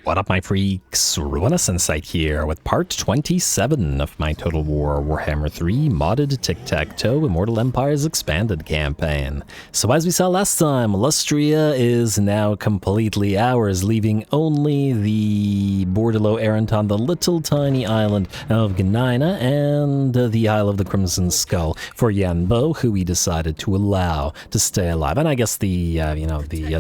What up, my freaks? RuinusInsight here with part 27 of my Total War Warhammer 3 modded Tiktaq'to Immortal Empires Expanded campaign. So as we saw last time, Lustria is now completely ours, leaving only the Bordello errant on the little tiny island of Gnaina and the Isle of the Crimson Skull for Yanbo, who we decided to allow to stay alive. And I guess the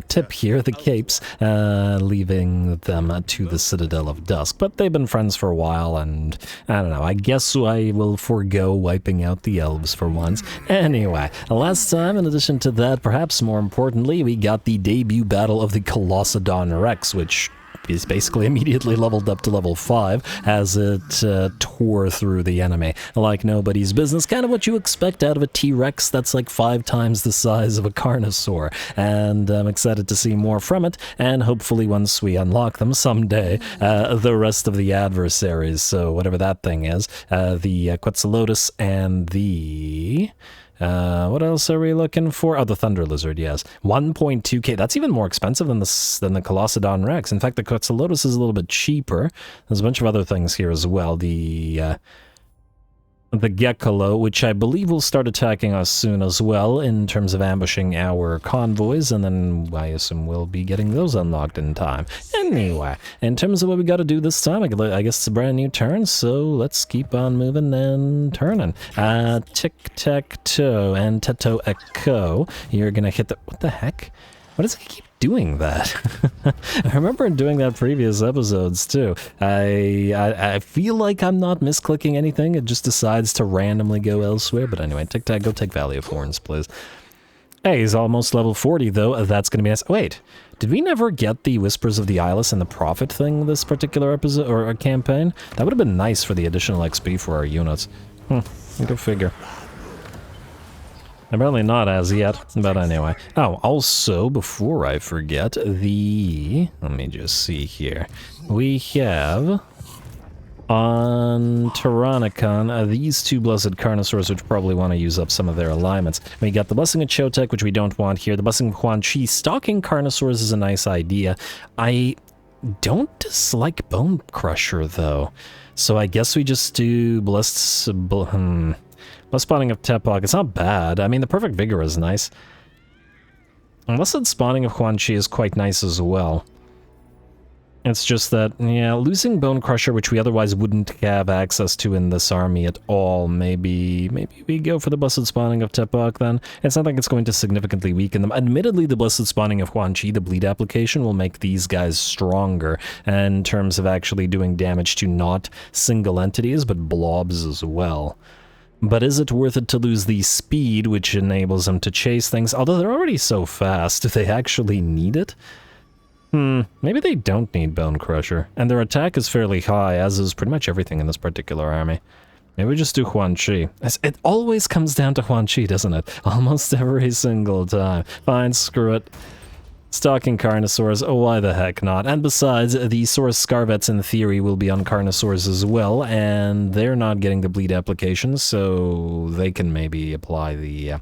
tip here, the capes, leaving them to the Citadel of Dusk, but they've been friends for a while, and I don't know, I guess I will forego wiping out the elves for once. Anyway, last time, in addition to that, perhaps more importantly, we got the debut battle of the Colossadon Rex, which is basically immediately leveled up to level 5 as it tore through the enemy like nobody's business. Kind of what you expect out of a T-Rex that's like 5 times the size of a Carnosaur. And I'm excited to see more from it, and hopefully once we unlock them someday, the rest of the adversaries. So whatever that thing is, the Quetzalcoatlus and the... what else are we looking for? Oh, the Thunder Lizard, yes. 1.2k. That's even more expensive than the Colossadon Rex. In fact, the Quetzalcoatlus is a little bit cheaper. There's a bunch of other things here as well. The Gekalo, which I believe will start attacking us soon as well in terms of ambushing our convoys, and then I assume we'll be getting those unlocked in time. Anyway, in terms of what we got to do this time, I guess it's a brand new turn, so let's keep on moving and turning. Tiktaq'to and Teto Echo, you're gonna hit the... What the heck? Why does it keep doing that? I remember doing that previous episodes too. I feel like I'm not misclicking anything. It just decides to randomly go elsewhere. But anyway, Tic-Tac, go take Valley of Horns, please. Hey, he's almost level 40 though. That's gonna be nice. Wait, did we never get the Whispers of the Eyeless and the Prophet thing this particular episode or campaign? That would have been nice for the additional XP for our units. Go figure. Apparently not as yet, but anyway. Oh, also, before I forget, let me just see here. We have, on Tyrannicon, these two Blessed Carnosaurs, which probably want to use up some of their alignments. We got the Blessing of Chotek, which we don't want here. The Blessing of Quan Chi. Stalking Carnosaurs is a nice idea. I don't dislike Bone Crusher, though. So I guess we just do Blessed Spawning of Tepok. It's not bad. I mean, the Perfect Vigor is nice. Blessed Spawning of Quan Chi is quite nice as well. It's just that, yeah, losing Bone Crusher, which we otherwise wouldn't have access to in this army at all, maybe we go for the Blessed Spawning of Tepok then. It's not like it's going to significantly weaken them. Admittedly, the Blessed Spawning of Quan Chi, the bleed application, will make these guys stronger in terms of actually doing damage to not single entities, but blobs as well. But is it worth it to lose the speed, which enables them to chase things? Although they're already so fast, do they actually need it? Maybe they don't need Bone Crusher. And their attack is fairly high, as is pretty much everything in this particular army. Maybe we just do Quan Chi. It always comes down to Quan Chi, doesn't it? Almost every single time. Fine, screw it. Stalking Carnosaurs, oh, why the heck not? And besides, the Saurus Scarvets in theory will be on Carnosaurs as well, and they're not getting the bleed application, so they can maybe apply the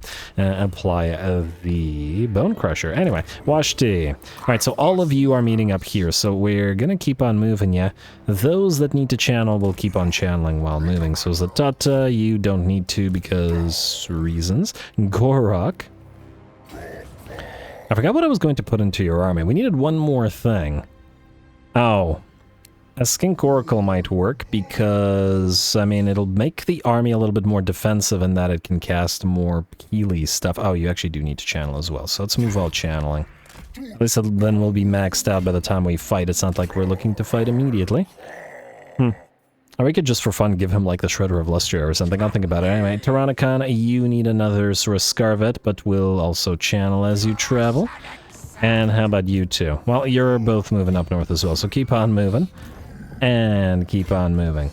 Bone Crusher. Anyway, Wash Tea. Alright, so all of you are meeting up here, so we're gonna keep on moving, yeah. Those that need to channel will keep on channeling while moving. So Zatata, you don't need to because reasons. Gorok. I forgot what I was going to put into your army. We needed one more thing. Oh. A Skink Oracle might work because, I mean, it'll make the army a little bit more defensive in that it can cast more Healy stuff. Oh, you actually do need to channel as well, so let's move all channeling. At least then we'll be maxed out by the time we fight. It's not like we're looking to fight immediately. Or we could just for fun give him like the Shredder of Lustria or something. I'll think about it. Anyway, Tyrannicon, you need another Saurus Scarvet, but we'll also channel as you travel. And how about you two? Well, you're both moving up north as well, so keep on moving. And keep on moving.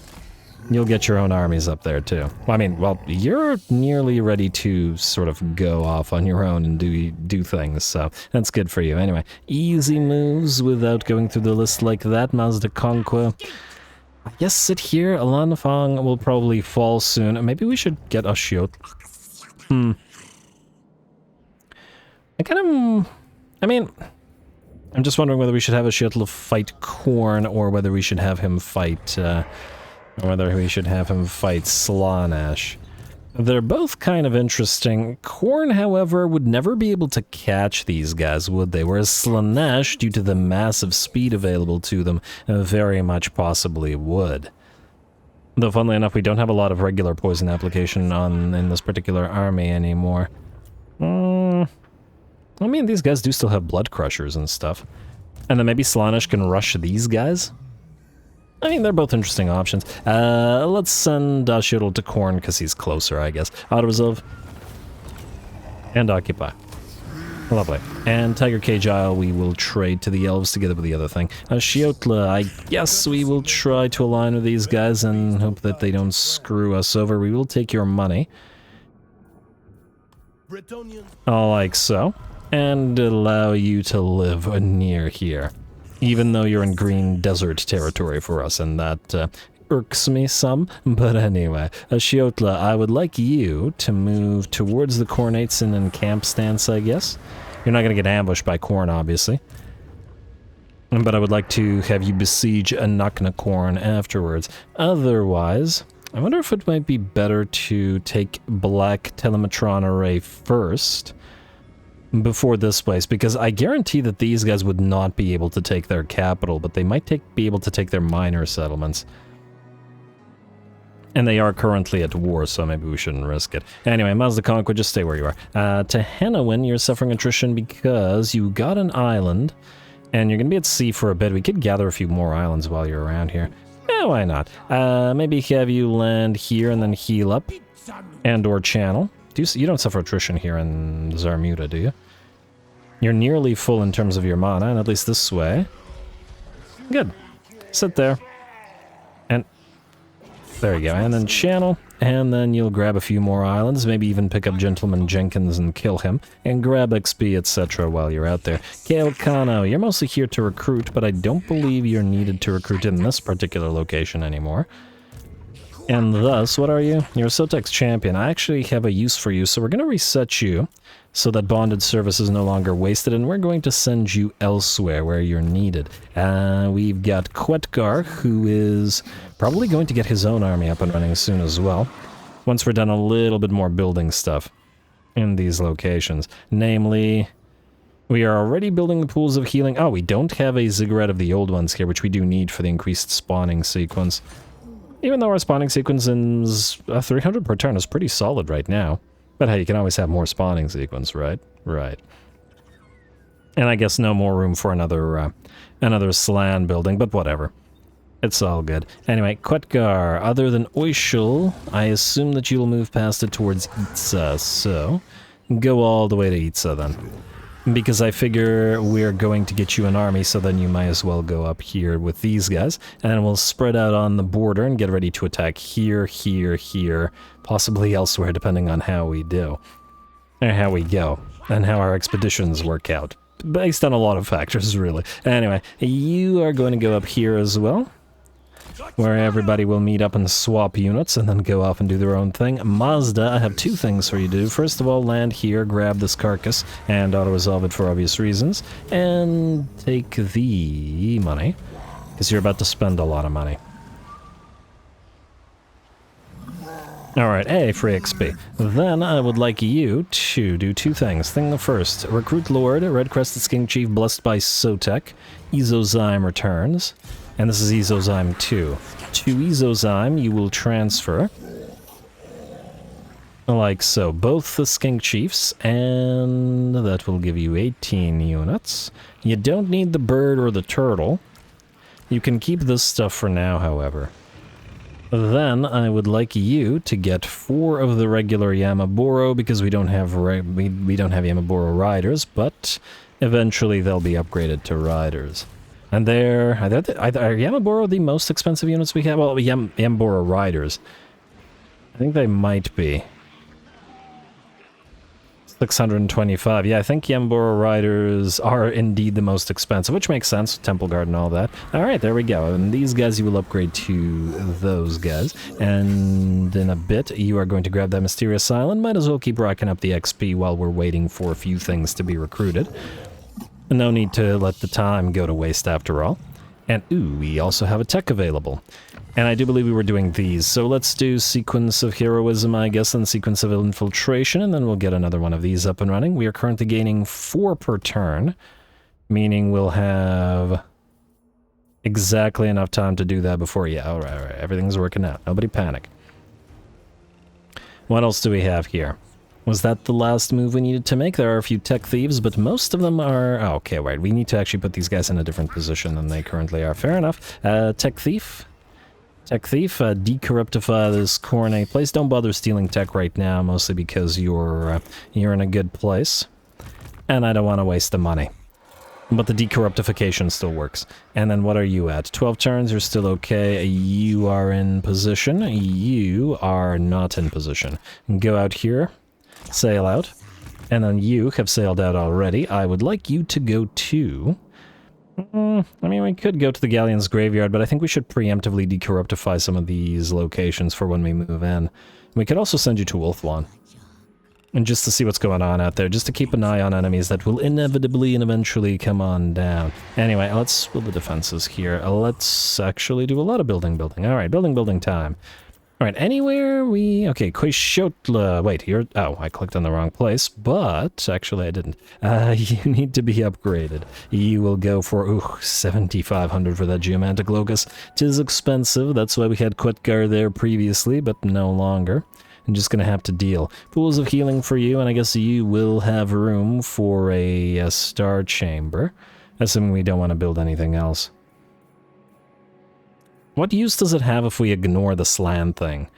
You'll get your own armies up there too. Well, I mean, well, you're nearly ready to sort of go off on your own and do things, so that's good for you. Anyway, easy moves without going through the list like that. Mazda Conquo. I guess sit here. Alanfang will probably fall soon. Maybe we should get Ashiot. I mean, I'm just wondering whether we should have a Shiotl fight Khorne or whether we should have him fight, Slaanesh. They're both kind of interesting. Khorne, however, would never be able to catch these guys, would they? Whereas Slaanesh, due to the massive speed available to them, very much possibly would. Though, funnily enough, we don't have a lot of regular poison application in this particular army anymore. I mean, these guys do still have blood crushers and stuff. And then maybe Slaanesh can rush these guys? I mean, they're both interesting options. Let's send Shiotl to Khorne because he's closer, I guess. Auto-resolve. And occupy. Lovely. And Tiger Cage Isle we will trade to the elves together with the other thing. Shiotl, I guess we will try to align with these guys and hope that they don't screw us over. We will take your money. Like so. And allow you to live near here. Even though you're in green desert territory for us, and that irks me some. But anyway, Shiotl, I would like you to move towards the Khornatesin and camp stance, I guess. You're not going to get ambushed by Khorne, obviously. But I would like to have you besiege Anakna Khorne afterwards. Otherwise, I wonder if it might be better to take Black Telemetron Array first before this place, because I guarantee that these guys would not be able to take their capital, but they might be able to take their minor settlements. And they are currently at war, so maybe we shouldn't risk it. Anyway, Mazda Conquest, just stay where you are. To Henowin, you're suffering attrition because you got an island, and you're going to be at sea for a bit. We could gather a few more islands while you're around here. Yeah, why not? Maybe have you land here and then heal up, and/or channel. You don't suffer attrition here in Zarmuta, do you? You're nearly full in terms of your mana, and at least this way. Good. Sit there. And there you go. And then channel, and then you'll grab a few more islands, maybe even pick up Gentleman Jenkins and kill him, and grab XP, etc. while you're out there. Kale Kano, you're mostly here to recruit, but I don't believe you're needed to recruit in this particular location anymore. And thus, what are you? You're a Sotex champion. I actually have a use for you, so we're going to reset you so that bonded service is no longer wasted, and we're going to send you elsewhere where you're needed. We've got Quetgar, who is probably going to get his own army up and running soon as well, once we're done a little bit more building stuff in these locations. Namely, we are already building the pools of healing. Oh, we don't have a ziggurat of the old ones here, which we do need for the increased spawning sequence. Even though our spawning sequence is 300 per turn is pretty solid right now. But hey, you can always have more spawning sequence, right? Right. And I guess no more room for another Slan building, but whatever. It's all good. Anyway, Quetgar, other than Oishul, I assume that you'll move past it towards Itza, so go all the way to Itza then. Because I figure we're going to get you an army, so then you might as well go up here with these guys, and we'll spread out on the border and get ready to attack here, here, here, possibly elsewhere, depending on how we do. Or how we go, and how our expeditions work out. Based on a lot of factors, really. Anyway, you are going to go up here as well, where everybody will meet up and swap units and then go off and do their own thing. Mazda, I have two things for you to do. First of all, land here, grab this carcass, and auto-resolve it for obvious reasons, and take the money, because you're about to spend a lot of money. Alright, hey, free XP. Then I would like you to do two things. Thing the first, recruit Lord, Red-Crested Skink Chief, blessed by Sotek. Ezozyme returns. And this is Ezozyme 2. To Ezozyme, you will transfer. Like so. Both the Skink Chiefs, and that will give you 18 units. You don't need the bird or the turtle. You can keep this stuff for now, however. Then I would like you to get 4 of the regular Yamaboro, because we don't have we don't have Yamaboro riders, but eventually they'll be upgraded to riders. And are Yamaboro the most expensive units we have? Well, Yamaboro riders. I think they might be. 625. Yeah, I think Yamaboro riders are indeed the most expensive, which makes sense. Temple Guard and all that. Alright, there we go. And these guys you will upgrade to those guys. And in a bit, you are going to grab that mysterious island. Might as well keep racking up the XP while we're waiting for a few things to be recruited. No need to let the time go to waste after all. And, ooh, we also have a tech available. And I do believe we were doing these, so let's do sequence of heroism, I guess, and sequence of infiltration, and then we'll get another one of these up and running. We are currently gaining 4 per turn, meaning we'll have exactly enough time to do that before... Yeah, all right, everything's working out. Nobody panic. What else do we have here? Was that the last move we needed to make? There are a few tech thieves, but most of them are... Oh, okay, right. We need to actually put these guys in a different position than they currently are. Fair enough. Tech thief. Tech thief, decorruptify this Cornet place. Don't bother stealing tech right now, mostly because you're in a good place. And I don't want to waste the money. But the decorruptification still works. And then what are you at? 12 turns, you're still okay. You are in position. You are not in position. Go out here. Sail out. And then you have sailed out already. I would like you to go to... I mean, we could go to the Galleon's graveyard, but I think we should preemptively decorruptify some of these locations for when we move in. We could also send you to Wolflawn. And just to see what's going on out there, just to keep an eye on enemies that will inevitably and eventually come on down. Anyway, let's build the defenses here. Let's actually do a lot of building. Alright, building time. Alright, anywhere we... Okay, Quixotla... Wait, you're... Oh, I clicked on the wrong place, but... Actually, I didn't. You need to be upgraded. You will go for, ooh, 7,500 for that Geomantic Locus. 'Tis expensive, that's why we had Quetgar there previously, but no longer. I'm just gonna have to deal. Pools of healing for you, and I guess you will have room for a Star Chamber. Assuming we don't want to build anything else. What use does it have if we ignore the Slan thing?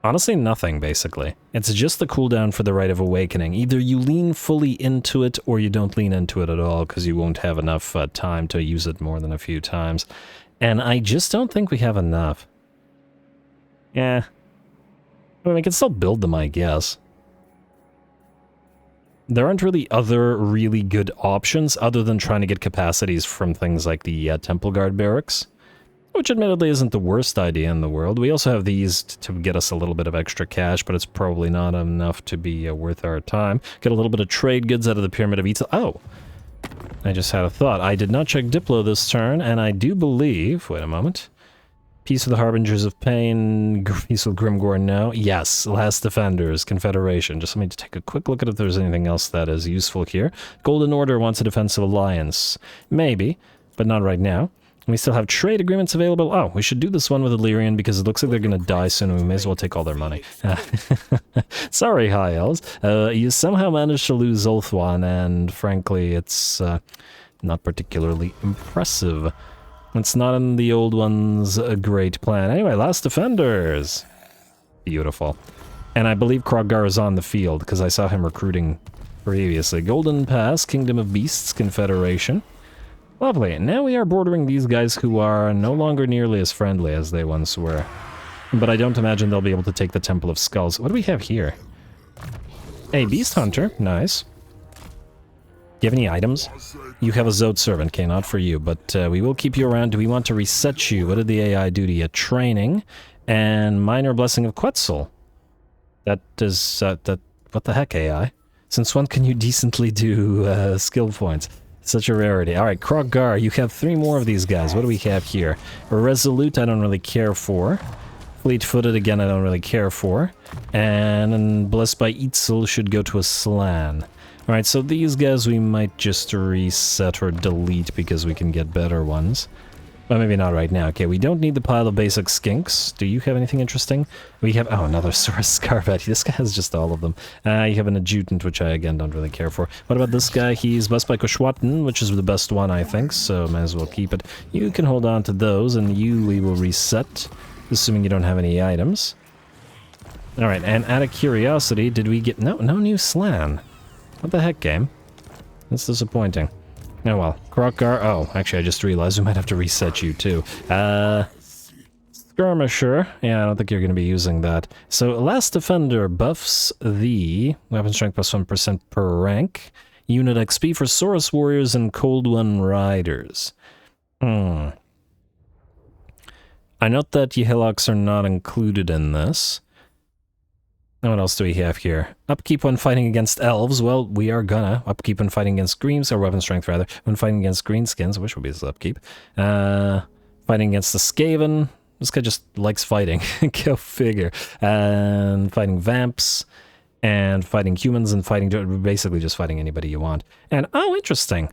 Honestly, nothing, basically. It's just the cooldown for the Rite of Awakening. Either you lean fully into it, or you don't lean into it at all, because you won't have enough time to use it more than a few times. And I just don't think we have enough. Yeah. I mean, we can still build them, I guess. There aren't really other really good options, other than trying to get capacities from things like the Temple Guard Barracks. Which admittedly isn't the worst idea in the world. We also have these to get us a little bit of extra cash, but it's probably not enough to be worth our time. Get a little bit of trade goods out of the Pyramid of Eatle. Oh! I just had a thought. I did not check Diplo this turn, and I do believe... Wait a moment. Peace of the Harbingers of Pain, Peace of Grimgor, no. Yes, Last Defenders, Confederation. Just let me take a quick look at if there's anything else that is useful here. Golden Order wants a defensive alliance. Maybe, but not right now. We still have trade agreements available. Oh, we should do this one with Illyrian because it looks like they're going to die soon and we may as well take all their money. Sorry, High Elves. You somehow managed to lose Ulthuan, and frankly, it's not particularly impressive. It's not in the old one's a great plan. Anyway, Last Defenders. Beautiful. And I believe Kroggar is on the field because I saw him recruiting previously. Golden Pass, Kingdom of Beasts, Confederation. Lovely. Now we are bordering these guys who are no longer nearly as friendly as they once were. But I don't imagine they'll be able to take the Temple of Skulls. What do we have here? A Beast Hunter. Nice. Do you have any items? You have a Zod Servant. Okay, not for you, but we will keep you around. Do we want to reset you? What did the AI do to you? Training and Minor Blessing of Quetzal. That is... what the heck, AI? Since when can you decently do skill points? Such a rarity. Alright, Kroggar, you have 3 more of these guys. What do we have here? Resolute, I don't really care for. Fleet-footed, again, I don't really care for. And Blessed by Itzel should go to a Slan. Alright, so these guys we might just reset or delete because we can get better ones. But maybe not right now. Okay, we don't need the pile of basic skinks. Do you have anything interesting? We have... Oh, another Saurus Scarbat. This guy has just all of them. You have an Adjutant, which I, again, don't really care for. What about this guy? He's Blessed by Koshwatan, which is the best one, I think, so might as well keep it. You can hold on to those, and we will reset, assuming you don't have any items. Alright, and out of curiosity, did we get... No new Slan. What the heck, game? That's disappointing. Oh well. Kroggar. Oh, actually, I just realized we might have to reset you too. Skirmisher. Yeah, I don't think you're going to be using that. So, Last Defender buffs the weapon strength plus 1% per rank. Unit XP for Saurus Warriors and Cold One Riders. I note that Yihilaks are not included in this. And what else do we have here? Upkeep when fighting against elves. Well, we are gonna. Upkeep when fighting against greens, or weapon strength rather. When fighting against greenskins, which would be his upkeep. Fighting against the Skaven. This guy just likes fighting. Go figure. And fighting vamps. And fighting humans and basically just fighting anybody you want. And, oh, interesting.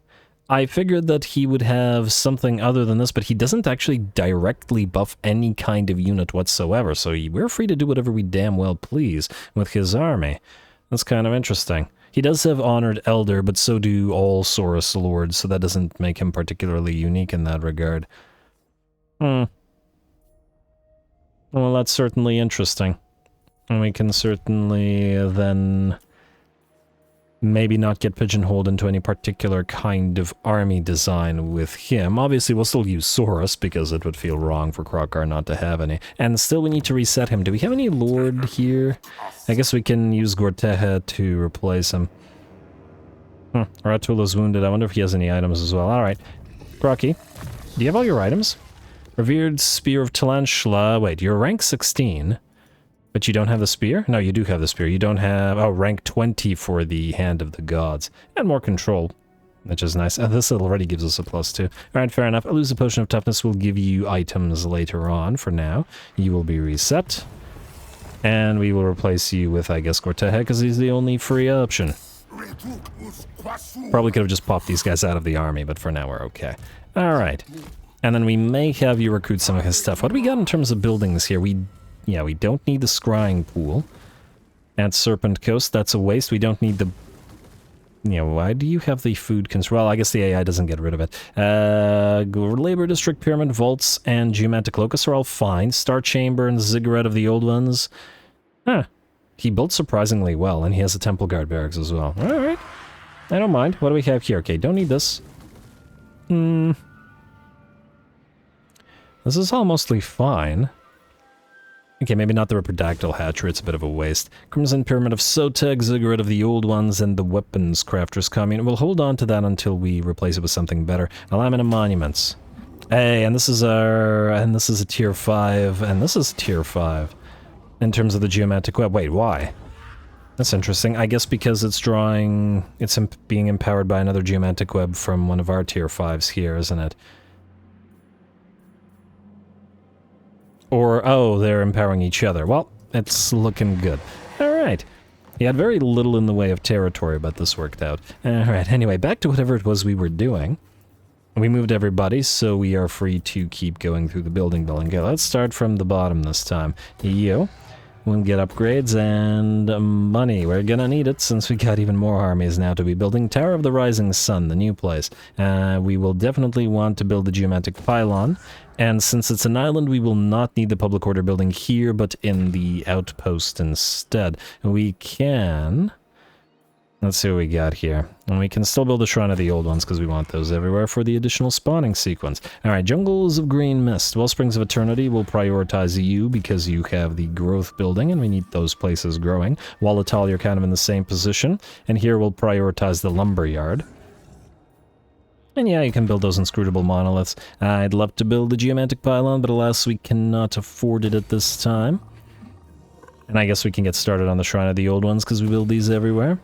I figured that he would have something other than this, but he doesn't actually directly buff any kind of unit whatsoever, so we're free to do whatever we damn well please with his army. That's kind of interesting. He does have Honored Elder, but so do all Saurus Lords, so that doesn't make him particularly unique in that regard. Well, that's certainly interesting. And we can certainly then maybe not get pigeonholed into any particular kind of army design with him. Obviously, we'll still use Saurus, because it would feel wrong for Krokar not to have any. And still, we need to reset him. Do we have any Lord here? I guess we can use Gorteha to replace him. Ratula's wounded. I wonder if he has any items as well. Alright. Kroki, do you have all your items? Revered Spear of Talantula. Wait, you're rank 16. But you don't have the spear? No, you do have the spear. You don't have... Oh, rank 20 for the Hand of the Gods. And more control, which is nice. And this already gives us a +2. Alright, fair enough. Elusive Potion of Toughness will give you items later on. For now, you will be reset. And we will replace you with, I guess, Gorteha, because he's the only free option. Probably could have just popped these guys out of the army, but for now we're okay. Alright. And then we may have you recruit some of his stuff. What do we got in terms of buildings here? We don't need the scrying pool at Serpent Coast. That's a waste. We don't need the... why do you have the food control? Well, I guess the AI doesn't get rid of it. Labor District, Pyramid, Vaults, and Geomantic Locus are all fine. Star Chamber and Ziggurat of the Old Ones. Huh. He built surprisingly well, and he has a Temple Guard Barracks as well. Alright. I don't mind. What do we have here? Okay, don't need this. This is all mostly fine. Okay, maybe not the Reprodactyl Hatchery, it's a bit of a waste. Crimson Pyramid of Soteg, Ziggurat of the Old Ones, and the Weapons Crafters Commune. We'll hold on to that until we replace it with something better. Alignment of Monuments. Hey, and this is a tier 5, and this is a tier 5. In terms of the Geomantic Web. Wait, why? That's interesting. I guess because it's being empowered by another Geomantic Web from one of our tier 5s here, isn't it? Or, oh, they're empowering each other. Well, it's looking good. Alright. He had very little in the way of territory, but this worked out. Alright, anyway, back to whatever it was we were doing. We moved everybody, so we are free to keep going through the building. Okay, let's start from the bottom this time. You will get upgrades and money. We're gonna need it since we got even more armies now to be building. Tower of the Rising Sun, the new place. We will definitely want to build the Geomantic Pylon. And since it's an island, we will not need the public order building here, but in the outpost instead. We can... Let's see what we got here. And we can still build a Shrine of the Old Ones, because we want those everywhere for the additional spawning sequence. Alright, Jungles of Green Mist. Wellsprings of Eternity will prioritize you, because you have the growth building, and we need those places growing. Wallatal, you're kind of in the same position. And here we'll prioritize the Lumberyard. And yeah, you can build those inscrutable monoliths. I'd love to build the Geomantic Pylon, but alas, we cannot afford it at this time. And I guess we can get started on the Shrine of the Old Ones, because we build these everywhere.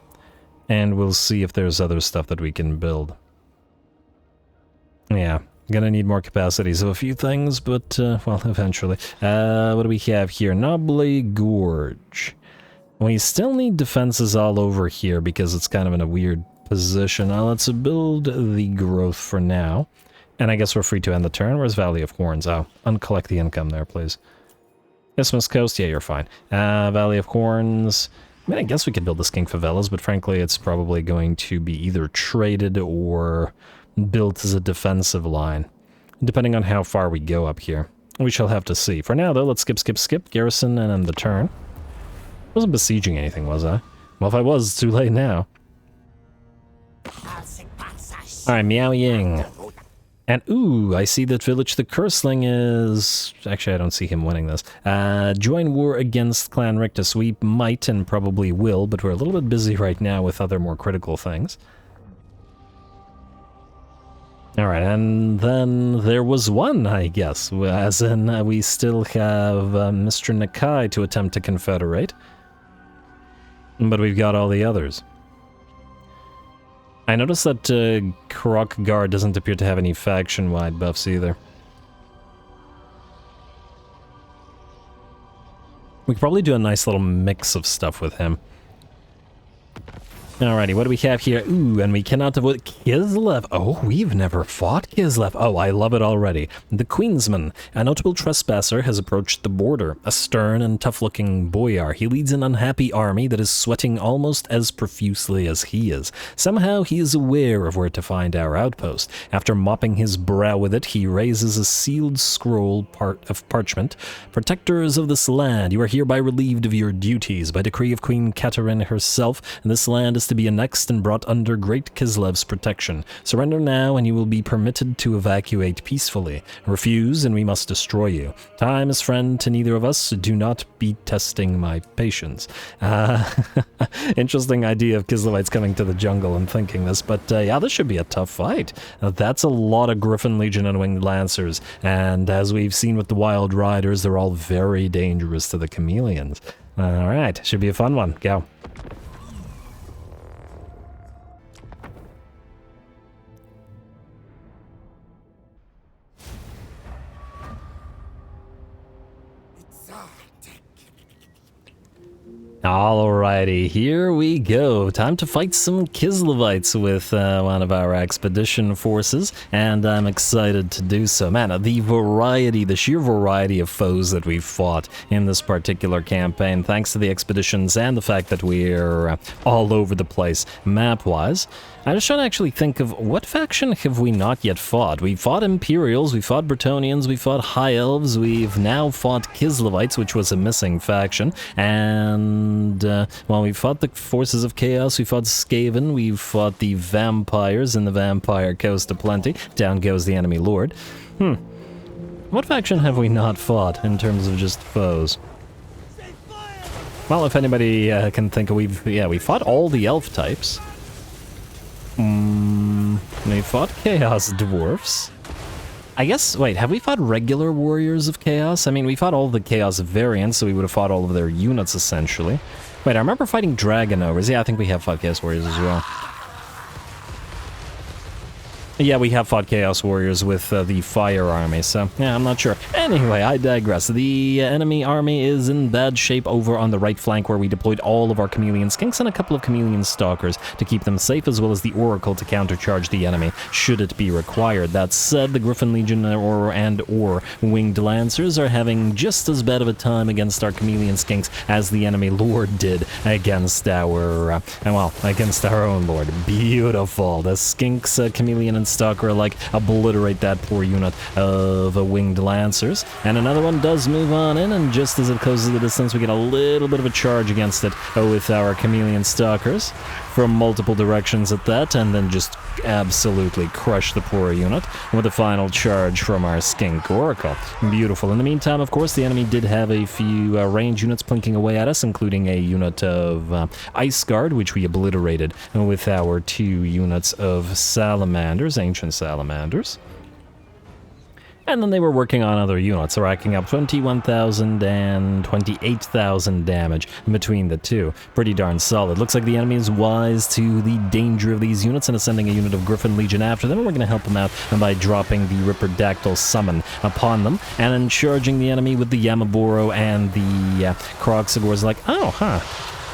And we'll see if there's other stuff that we can build. Yeah, gonna need more capacities of a few things, but, well, eventually. What do we have here? Noble Gorge. We still need defenses all over here, because it's kind of in a weird position. Now let's build the growth for now. And I guess we're free to end the turn. Where's Valley of Horns? Oh, uncollect the income there, please. Isthmus Coast? Yeah, you're fine. Valley of Horns... I mean, I guess we could build the Skink Favelas, but frankly, it's probably going to be either traded or built as a defensive line, depending on how far we go up here. We shall have to see. For now, though, let's skip, garrison, and end the turn. Wasn't besieging anything, was I? Well, if I was, it's too late now. Alright, Miao Ying. And, ooh, I see that Village the Curseling is... Actually, I don't see him winning this. Join war against Clan Rictus. We might and probably will, but we're a little bit busy right now with other more critical things. Alright, and then there was one, I guess. As in, we still have Mr. Nakai to attempt to confederate. But we've got all the others. I noticed that Krok Guard doesn't appear to have any faction-wide buffs either. We could probably do a nice little mix of stuff with him. Alrighty, what do we have here? Ooh, and we cannot avoid Kislev. Oh, we've never fought Kislev. Oh, I love it already. The Queensman, a notable trespasser, has approached the border. A stern and tough-looking boyar. He leads an unhappy army that is sweating almost as profusely as he is. Somehow he is aware of where to find our outpost. After mopping his brow with it, he raises a sealed scroll of parchment. Protectors of this land, you are hereby relieved of your duties. By decree of Queen Katarina herself, this land is to be annexed and brought under Great Kislev's protection. Surrender now and you will be permitted to evacuate peacefully. Refuse and we must destroy you. Time is friend to neither of us. Do not be testing my patience. Interesting idea of Kislevites coming to the jungle and thinking this, but yeah, this should be a tough fight. That's a lot of Griffin Legion and Winged Lancers, and as we've seen with the Wild Riders, they're all very dangerous to the chameleons. Alright, should be a fun one. Go. Alrighty, here we go. Time to fight some Kislevites with one of our expedition forces, and I'm excited to do so. Man, the variety, the sheer variety of foes that we've fought in this particular campaign, thanks to the expeditions and the fact that we're all over the place map-wise. I was trying to actually think of what faction have we not yet fought. We fought Imperials, we fought Bretonnians, we fought High Elves, we've now fought Kislevites, which was a missing faction, and, well, we fought the Forces of Chaos, we fought Skaven, we fought the Vampires in the Vampire Coast aplenty. Down goes the enemy lord. What faction have we not fought in terms of just foes? Well, if anybody can think of, we fought all the elf types. We fought Chaos Dwarfs. I guess, wait, have we fought regular Warriors of Chaos? I mean, we fought all the Chaos variants, so we would have fought all of their units, essentially. Wait, I remember fighting Dragon Ogres. Yeah, I think we have fought Chaos Warriors as well. Yeah, we have fought Chaos Warriors with the Fire Army, so yeah, I'm not sure. Anyway, I digress. The enemy army is in bad shape over on the right flank, where we deployed all of our Chameleon Skinks and a couple of Chameleon Stalkers to keep them safe, as well as the Oracle to countercharge the enemy, should it be required. That said, the Griffin Legion or Winged Lancers are having just as bad of a time against our Chameleon Skinks as the enemy Lord did against our, against our own Lord. Beautiful. The Skinks, Chameleon, and Stalker like obliterate that poor unit of Winged Lancers, and another one does move on in, and just as it closes the distance, we get a little bit of a charge against it with our Chameleon Stalkers from multiple directions at that, and then just absolutely crush the poor unit with a final charge from our Skink Oracle. Beautiful. In the meantime, of course, the enemy did have a few range units plinking away at us, including a unit of Ice Guard, which we obliterated with our 2 units of Salamanders, Ancient Salamanders. And then they were working on other units, racking up 21,000 and 28,000 damage between the two. Pretty darn solid. Looks like the enemy is wise to the danger of these units and is sending a unit of Griffin Legion after them, and we're going to help them out by dropping the Ripperdactyl summon upon them, and then charging the enemy with the Yamaboro and the Kroxigors. Like, oh, huh.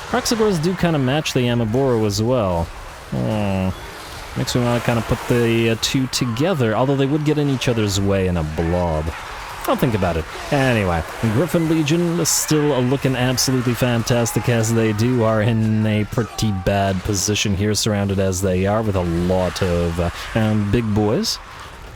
Kroxigors do kind of match the Yamaboro as well. Makes me want to kind of put the 2 together, although they would get in each other's way in a blob. I'll think about it. Anyway, Griffin Legion is still looking absolutely fantastic, as they are in a pretty bad position here, surrounded as they are with a lot of big boys.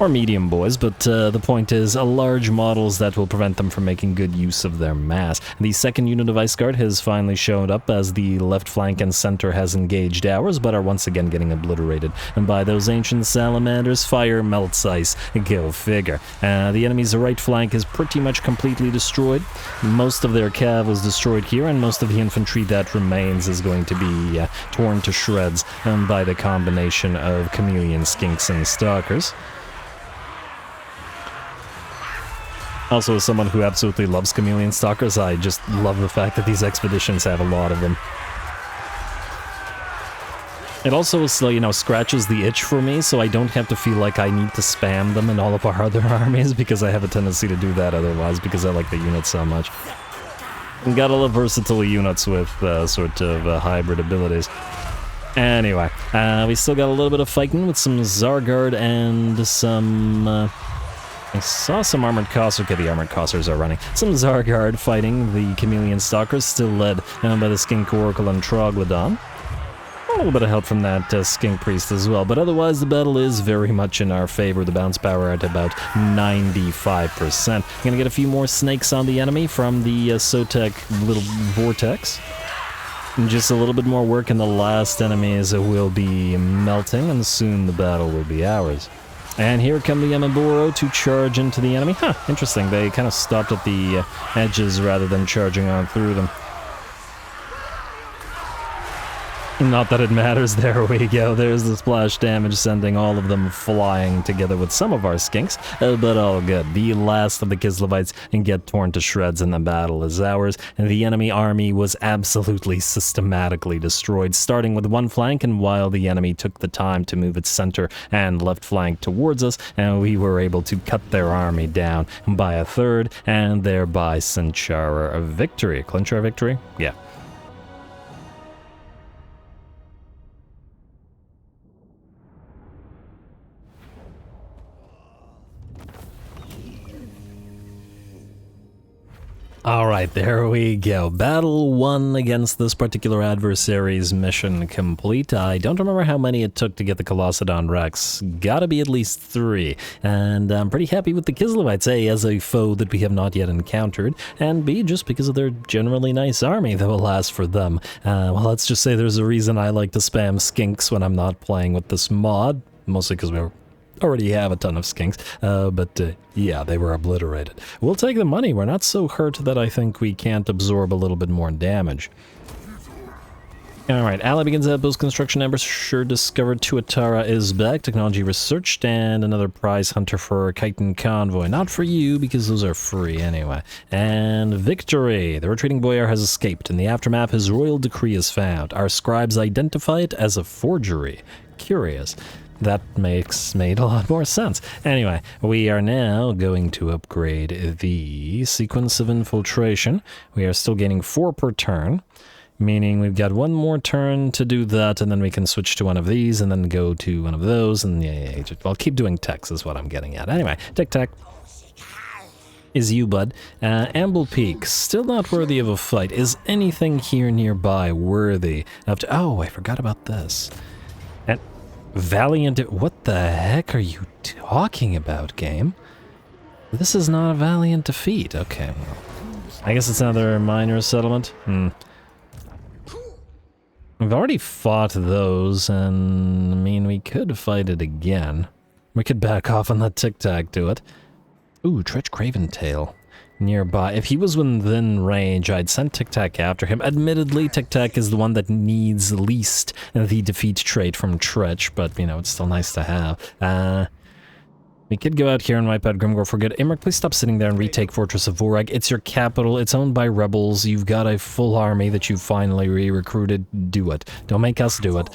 Or medium boys, but the point is, large models that will prevent them from making good use of their mass. The second unit of Ice Guard has finally showed up, as the left flank and center has engaged ours, but are once again getting obliterated. And by those Ancient Salamanders, fire melts ice. Go figure. The enemy's right flank is pretty much completely destroyed. Most of their cav was destroyed here, and most of the infantry that remains is going to be torn to shreds by the combination of Chameleon Skinks and Stalkers. Also, as someone who absolutely loves Chameleon Stalkers, I just love the fact that these expeditions have a lot of them. It also, you know, scratches the itch for me, so I don't have to feel like I need to spam them in all of our other armies, because I have a tendency to do that otherwise, because I like the units so much. And gotta love versatile units with sort of hybrid abilities. Anyway, we still got a little bit of fighting with some Zargard and some... I saw some Armored Cossers. Okay, the Armored Cossers are running. Some Zargard fighting the Chameleon Stalkers, still led by the Skink Oracle and Troglodon. A little bit of help from that Skink Priest as well, but otherwise the battle is very much in our favor. The bounce power at about 95%. Gonna get a few more snakes on the enemy from the Sotek little vortex. And just a little bit more work and the last enemies will be melting, and soon the battle will be ours. And here come the Yamaburo to charge into the enemy. Huh, interesting. They kind of stopped at the edges rather than charging on through them. Not that it matters. There we go. There's the splash damage, sending all of them flying together with some of our skinks, but all good. The last of the Kislevites get torn to shreds and the battle is ours, and the enemy army was absolutely systematically destroyed, starting with one flank, and while the enemy took the time to move its center and left flank towards us, and we were able to cut their army down by a third, and thereby cinch our victory. Clinch our victory? Yeah. Alright, there we go. Battle 1 against this particular adversary's mission complete. I don't remember how many it took to get the Colossedon Rex. Gotta be at least 3. And I'm pretty happy with the Kislevites, A, as a foe that we have not yet encountered, and B, just because of their generally nice army that will last for them. Well, let's just say there's a reason I like to spam skinks when I'm not playing with this mod, mostly because we're already have a ton of skinks, but yeah, they were obliterated. We'll take the money. We're not so hurt that I think we can't absorb a little bit more damage. Alright, ally begins outpost construction. Amber sure discovered Tuatara is back. Technology researched, and another prize hunter for Chitin Convoy. Not for you, because those are free anyway. And victory! The retreating Boyar has escaped. In the aftermath, his royal decree is found. Our scribes identify it as a forgery. Curious. That made a lot more sense. Anyway, we are now going to upgrade the sequence of infiltration. We are still gaining 4 per turn, meaning we've got 1 more turn to do that, and then we can switch to one of these, and then go to one of those, and yeah, I'll keep doing techs is what I'm getting at. Anyway, Tic-Tac is you, bud. Amble Peak, still not worthy of a fight. Is anything here nearby worthy of... Oh, I forgot about this. And Valiant... What the heck are you talking about, game? This is not a valiant defeat. Okay, well, I guess it's another minor settlement. We've already fought those, and I mean, we could fight it again. We could back off and let Tic-Tac do it. Ooh, Tretch Craventail nearby. If he was within range, I'd send Tic-Tac after him. Admittedly, Tic-Tac is the one that needs least the defeat trait from Tretch, but, you know, it's still nice to have. We could go out here and wipe out Grimgor for good. Imric, please stop sitting there and retake Fortress of Vorag. It's your capital. It's owned by rebels. You've got a full army that you finally re-recruited. Do it. Don't make us do it.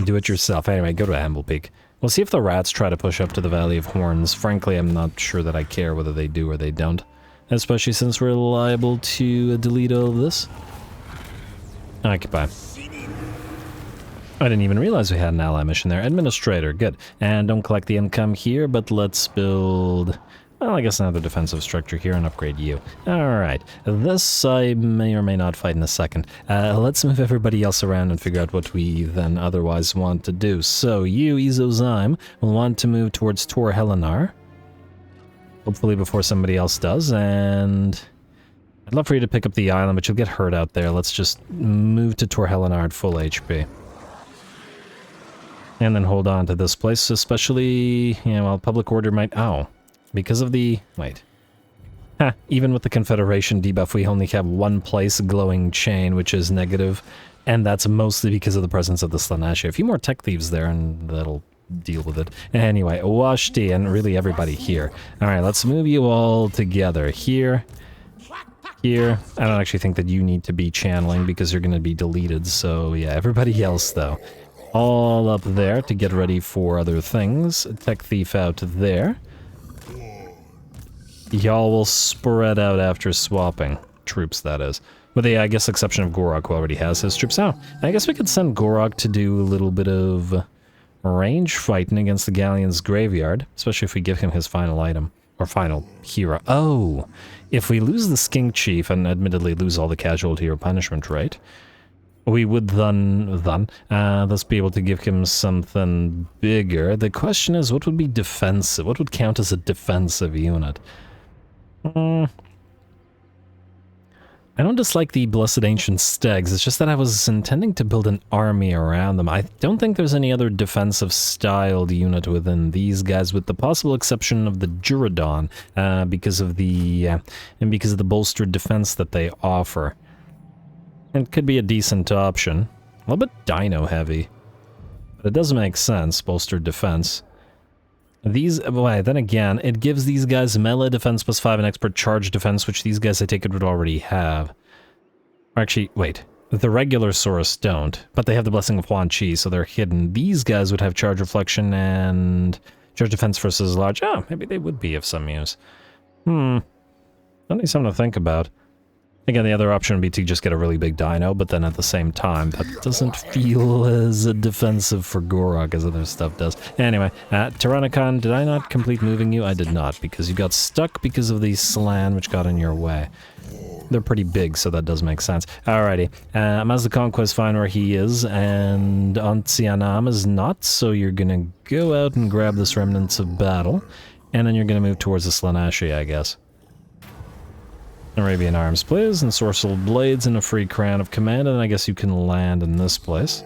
Do it yourself. Anyway, go to Amble Peak. We'll see if the rats try to push up to the Valley of Horns. Frankly, I'm not sure that I care whether they do or they don't. Especially since we're liable to delete all of this. Occupy. I didn't even realize we had an ally mission there. Administrator, good. And don't collect the income here, but let's build... Well, I guess another defensive structure here and upgrade you. Alright, this I may or may not fight in a second. Let's move everybody else around and figure out what we then otherwise want to do. So you, Ezozyme, will want to move towards Tor Helenar. Hopefully before somebody else does, and I'd love for you to pick up the island, but you'll get hurt out there. Let's just move to Tor Helenar at full HP. And then hold on to this place, especially, you know, while public order might... Oh, because of the... Wait. Ha, even with the Confederation debuff, we only have 1 place glowing chain, which is negative, and that's mostly because of the presence of the Slaaneshi. A few more tech thieves there, and that'll deal with it. Anyway, Washti, and really everybody here. Alright, let's move you all together. Here. Here. I don't actually think that you need to be channeling, because you're going to be deleted, so yeah, everybody else, though. all up there to get ready for other things. Tech Thief out there. Y'all will spread out after swapping. Troops, that is. With the, I guess, exception of Gorok, who already has his troops out. I guess we could send Gorok to do a little bit of range fighting against the Galleon's graveyard, especially if we give him his final item, or final hero. Oh, if we lose the Skink Chief, and admittedly lose all the casualty or punishment rate, we would thus be able to give him something bigger. The question is, what would be defensive? What would count as a defensive unit? I don't dislike the Blessed Ancient Stags, it's just that I was intending to build an army around them. I don't think there's any other defensive-styled unit within these guys, with the possible exception of the Duradon, because of the bolstered defense that they offer. It could be a decent option. A little bit dino-heavy, but it does make sense, bolstered defense. These, well, then again, it gives these guys melee defense plus 5 and expert charge defense, which these guys I take it would already have. Or actually, wait, the regular Saurus don't, but they have the Blessing of Huan Chi, so they're hidden. These guys would have charge reflection and charge defense versus large. Oh, maybe they would be of some use. That needs something to think about. Again, the other option would be to just get a really big dino, but then at the same time, that doesn't feel as defensive for Gorok as other stuff does. Anyway, Tyrannicon, did I not complete moving you? I did not, because you got stuck because of the Slan, which got in your way. They're pretty big, so that does make sense. Alrighty, Mazda is fine where he is, and Ancianam is not, so you're gonna go out and grab this Remnants of Battle, and then you're gonna move towards the Slanashi, I guess. Arabian Arms, please, and Sorceral Blades and a free Crown of Command, and I guess you can land in this place.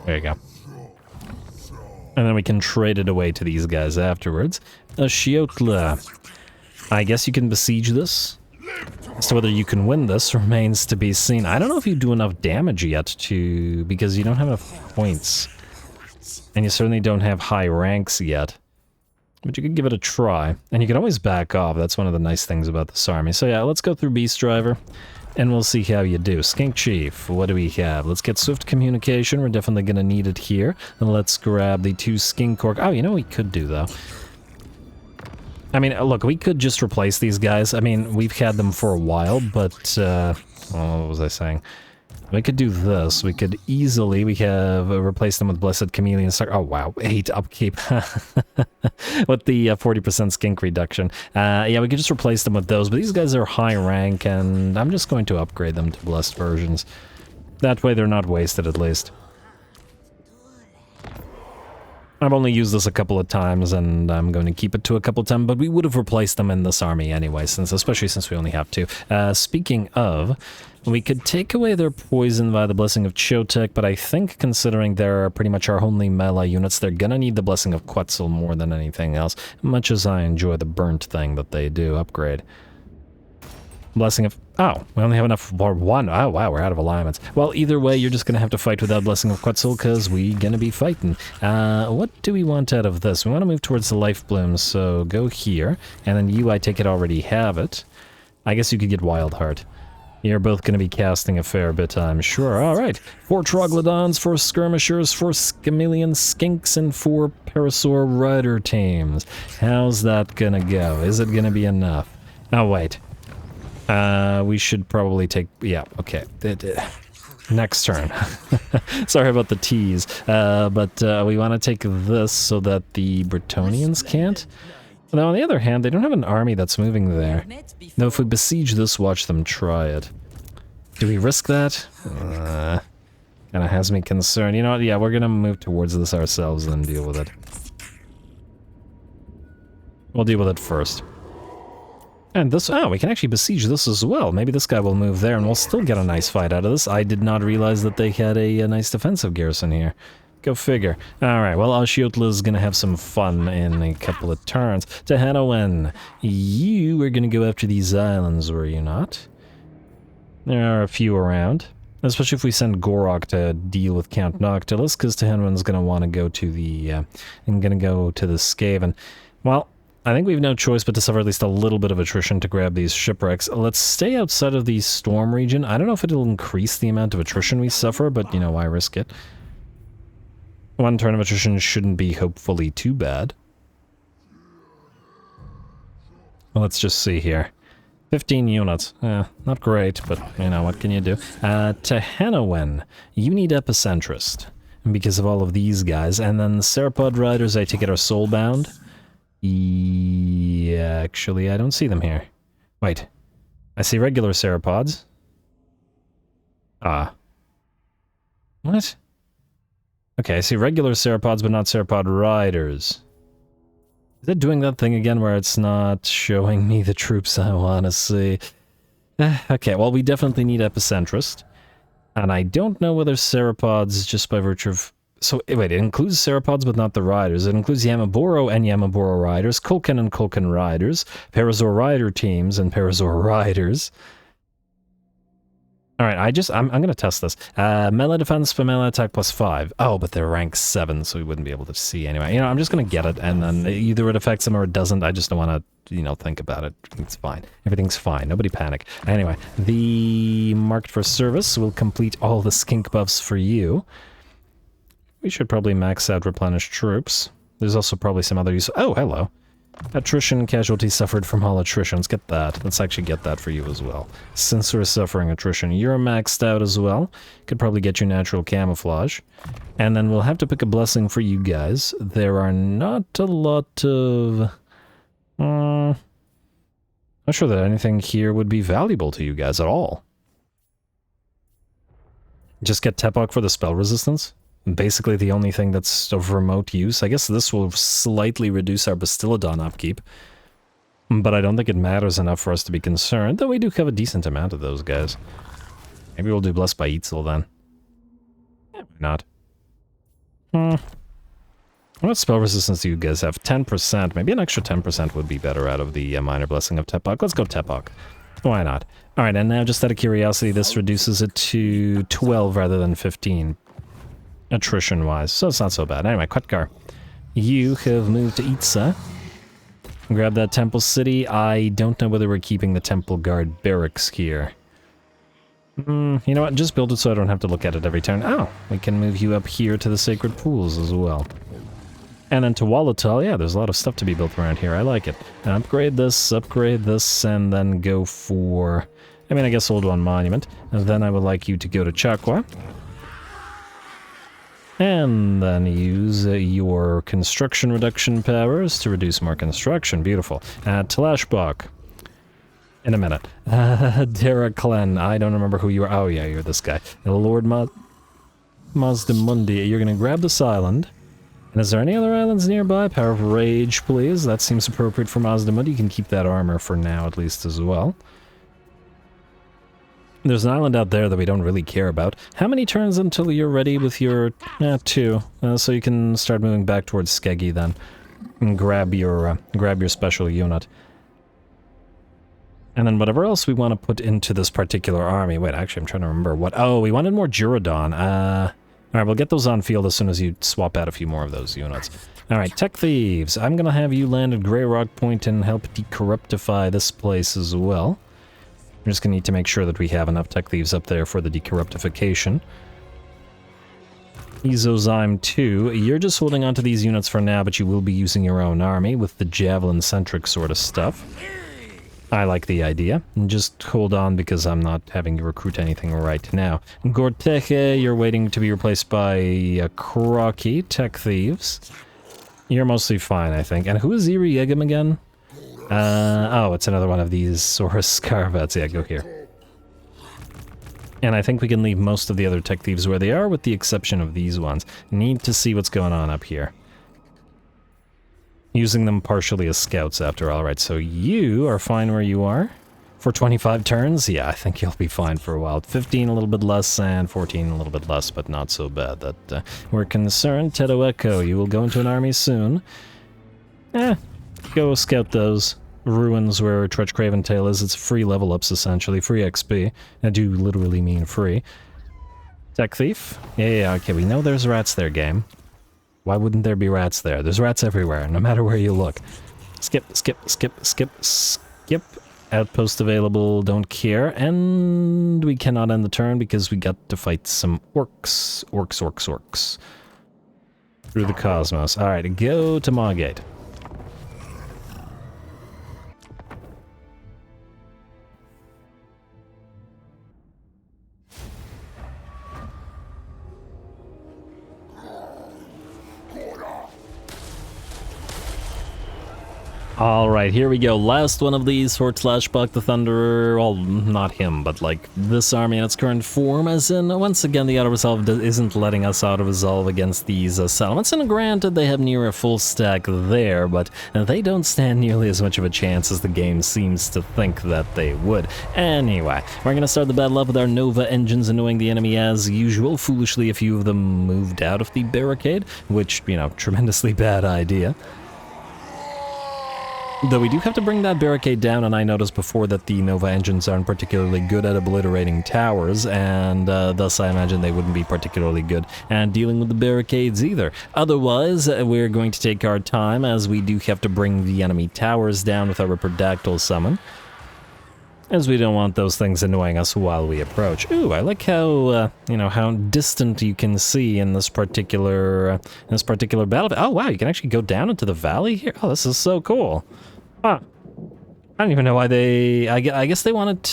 There you go. And then we can trade it away to these guys afterwards. Shiotla. I guess you can besiege this. As to whether you can win this remains to be seen. I don't know if you do enough damage yet to... because you don't have enough points. And you certainly don't have high ranks yet. But you could give it a try, and you can always back off. That's one of the nice things about this army. So yeah, let's go through Beast Driver, and we'll see how you do. Skink Chief, what do we have? Let's get Swift Communication. We're definitely going to need it here. And let's grab the 2 Skink Orc. Oh, you know what we could do, though? I mean, look, we could just replace these guys. I mean, we've had them for a while, but, what was I saying? We could do this. We could easily, we have replaced them with Blessed Chameleon Star. Oh wow, 8 upkeep. With the 40% skink reduction. Yeah, we could just replace them with those, but these guys are high rank, and I'm just going to upgrade them to Blessed versions. That way they're not wasted, at least. I've only used this a couple of times, and I'm going to keep it to a couple of times, but we would have replaced them in this army anyway, especially since we only have 2. Speaking of, we could take away their poison via the Blessing of Chotek, but I think considering they're pretty much our only melee units, they're gonna need the Blessing of Quetzal more than anything else, much as I enjoy the burnt thing that they do upgrade. Blessing of... oh, we only have enough for 1. Oh, wow, we're out of alignments. Well, either way, you're just going to have to fight without Blessing of Quetzal, because we're going to be fighting. What do we want out of this? We want to move towards the Life Bloom, so go here. And then you, I take it, already have it. I guess you could get Wild Heart. You're both going to be casting a fair bit, I'm sure. Alright, 4 Troglodons, 4 Skirmishers, 4 Chameleon Skinks, and 4 Parasaur Rider teams. How's that going to go? Is it going to be enough? Oh, wait. We should probably take... yeah, okay. Next turn. Sorry about the tease. But we want to take this so that the Bretonnians can't. Now, on the other hand, they don't have an army that's moving there. Now, if we besiege this, watch them try it. Do we risk that? Kinda has me concerned. You know what? Yeah, we're gonna move towards this ourselves and then deal with it. We'll deal with it first. And this, oh, we can actually besiege this as well. Maybe this guy will move there and we'll still get a nice fight out of this. I did not realize that they had a nice defensive garrison here. Go figure. Alright, well, Ashiotla is gonna have some fun in a couple of turns. Tehanoen, you were gonna go after these islands, were you not? There are a few around. Especially if we send Gorok to deal with Count Noctilus, because Tehanoen's gonna want to go to the, Skaven. Well, I think we have no choice but to suffer at least a little bit of attrition to grab these shipwrecks. Let's stay outside of the storm region. I don't know if it'll increase the amount of attrition we suffer, but, you know, why risk it? One turn of attrition shouldn't be, hopefully, too bad. Well, let's just see here. 15 units. Not great, but, you know, what can you do? Tehanawen, you need Epicentrist, because of all of these guys. And then the Sauropod Riders, I take it, are soulbound. Yeah, actually, I don't see them here. Wait. I see regular Sauropods. What? Okay, I see regular Sauropods, but not Sauropod Riders. Is it doing that thing again where it's not showing me the troops I want to see? Okay, well, we definitely need Epicentrist. And I don't know whether Sauropods, just by virtue of... So, wait, it includes Sauropods, but not the Riders. It includes Yamaboro and Yamaboro Riders, Kulkan and Kulkan Riders, Parasaur Rider teams and Parasaur Riders. Alright, I'm gonna test this. Melee defense for melee attack +5. Oh, but they're rank 7, so we wouldn't be able to see anyway. You know, I'm just gonna get it, and then either it affects them or it doesn't. I just don't want to, you know, think about it. It's fine. Everything's fine. Nobody panic. Anyway, the marked for service will complete all the skink buffs for you. We should probably max out replenish troops. There's also probably some other use. Oh, hello. Attrition casualty suffered from all attrition. Let's get that. Let's actually get that for you as well. Since we're suffering attrition, you're maxed out as well. Could probably get you natural camouflage. And then we'll have to pick a blessing for you guys. There are not a lot of... not sure that anything here would be valuable to you guys at all. Just get Tepok for the spell resistance. Basically the only thing that's of remote use. I guess this will slightly reduce our Bastiladon upkeep. But I don't think it matters enough for us to be concerned, though we do have a decent amount of those guys. Maybe we'll do Blessed by Eitzel then. Yeah, why not? What spell resistance do you guys have? 10%. Maybe an extra 10% would be better out of the minor blessing of Tepok. Let's go Tepok. Why not? Alright, and now just out of curiosity, this reduces it to 12 rather than 15. Attrition-wise, so it's not so bad. Anyway, Quetkar, you have moved to Itza. Grab that Temple City. I don't know whether we're keeping the Temple Guard barracks here. You know what, just build it so I don't have to look at it every turn. Oh, we can move you up here to the Sacred Pools as well. And then to Wallatal, yeah, there's a lot of stuff to be built around here. I like it. Upgrade this, and then go for... I mean, I guess Old One Monument. And then I would like you to go to Tlaqua. And then use your construction reduction powers to reduce more construction. Beautiful. Tlashbok. In a minute. Deraklen. I don't remember who you are. Oh, yeah, you're this guy. Lord Mazdamundi. You're going to grab this island. And is there any other islands nearby? Power of Rage, please. That seems appropriate for Mazdamundi. You can keep that armor for now, at least, as well. There's an island out there that we don't really care about. How many turns until you're ready with your... 2. So you can start moving back towards Skeggy then. And grab your special unit. And then whatever else we want to put into this particular army. Wait, actually, I'm trying to remember what... Oh, we wanted more Duradon. Alright, we'll get those on field as soon as you swap out a few more of those units. Alright, Tech Thieves. I'm going to have you land at Grey Rock Point and help decorruptify this place as well. We're just going to need to make sure that we have enough Tech Thieves up there for the decorruptification. Ezozyme 2, you're just holding on to these units for now, but you will be using your own army with the Javelin-centric sort of stuff. I like the idea. And just hold on because I'm not having you recruit anything right now. Gorteche, you're waiting to be replaced by Crocky, Tech Thieves. You're mostly fine, I think. And who is Iri Yegem again? Oh, it's another one of these Saurus Scarvets. Yeah, go here. And I think we can leave most of the other Tech Thieves where they are, with the exception of these ones. Need to see what's going on up here. Using them partially as scouts after all. Right, so you are fine where you are. For 25 turns? Yeah, I think you'll be fine for a while. 15 a little bit less, and 14 a little bit less, but not so bad that we're concerned. Teto Echo, you will go into an army soon. Go scout those ruins where Trudge Craven Tail is. It's free level ups, essentially. Free XP. I do literally mean free. Tech Thief? Yeah, okay, we know there's rats there, game. Why wouldn't there be rats there? There's rats everywhere, no matter where you look. Skip, skip, skip, skip, skip. Outpost available, don't care. And we cannot end the turn because we got to fight some orcs. Orcs. Through the cosmos. Alright, go to Margate. Alright, here we go. Last one of these for Tlaqua the Thunderer. Well, not him, but like this army in its current form, as in, once again, the auto-resolve isn't letting us auto-resolve against these settlements. And granted, they have near a full stack there, but they don't stand nearly as much of a chance as the game seems to think that they would. Anyway, we're gonna start the battle up with our Nova engines, annoying the enemy as usual. Foolishly, a few of them moved out of the barricade, which, you know, tremendously bad idea. Though we do have to bring that barricade down, and I noticed before that the Nova engines aren't particularly good at obliterating towers, and thus I imagine they wouldn't be particularly good at dealing with the barricades either. Otherwise, we're going to take our time, as we do have to bring the enemy towers down with our Pterodactyl summon, as we don't want those things annoying us while we approach. Ooh, I like how, you know, how distant you can see in this particular battle. Oh wow, you can actually go down into the valley here? Oh, this is so cool. Huh. I don't even know why they... I guess they wanted,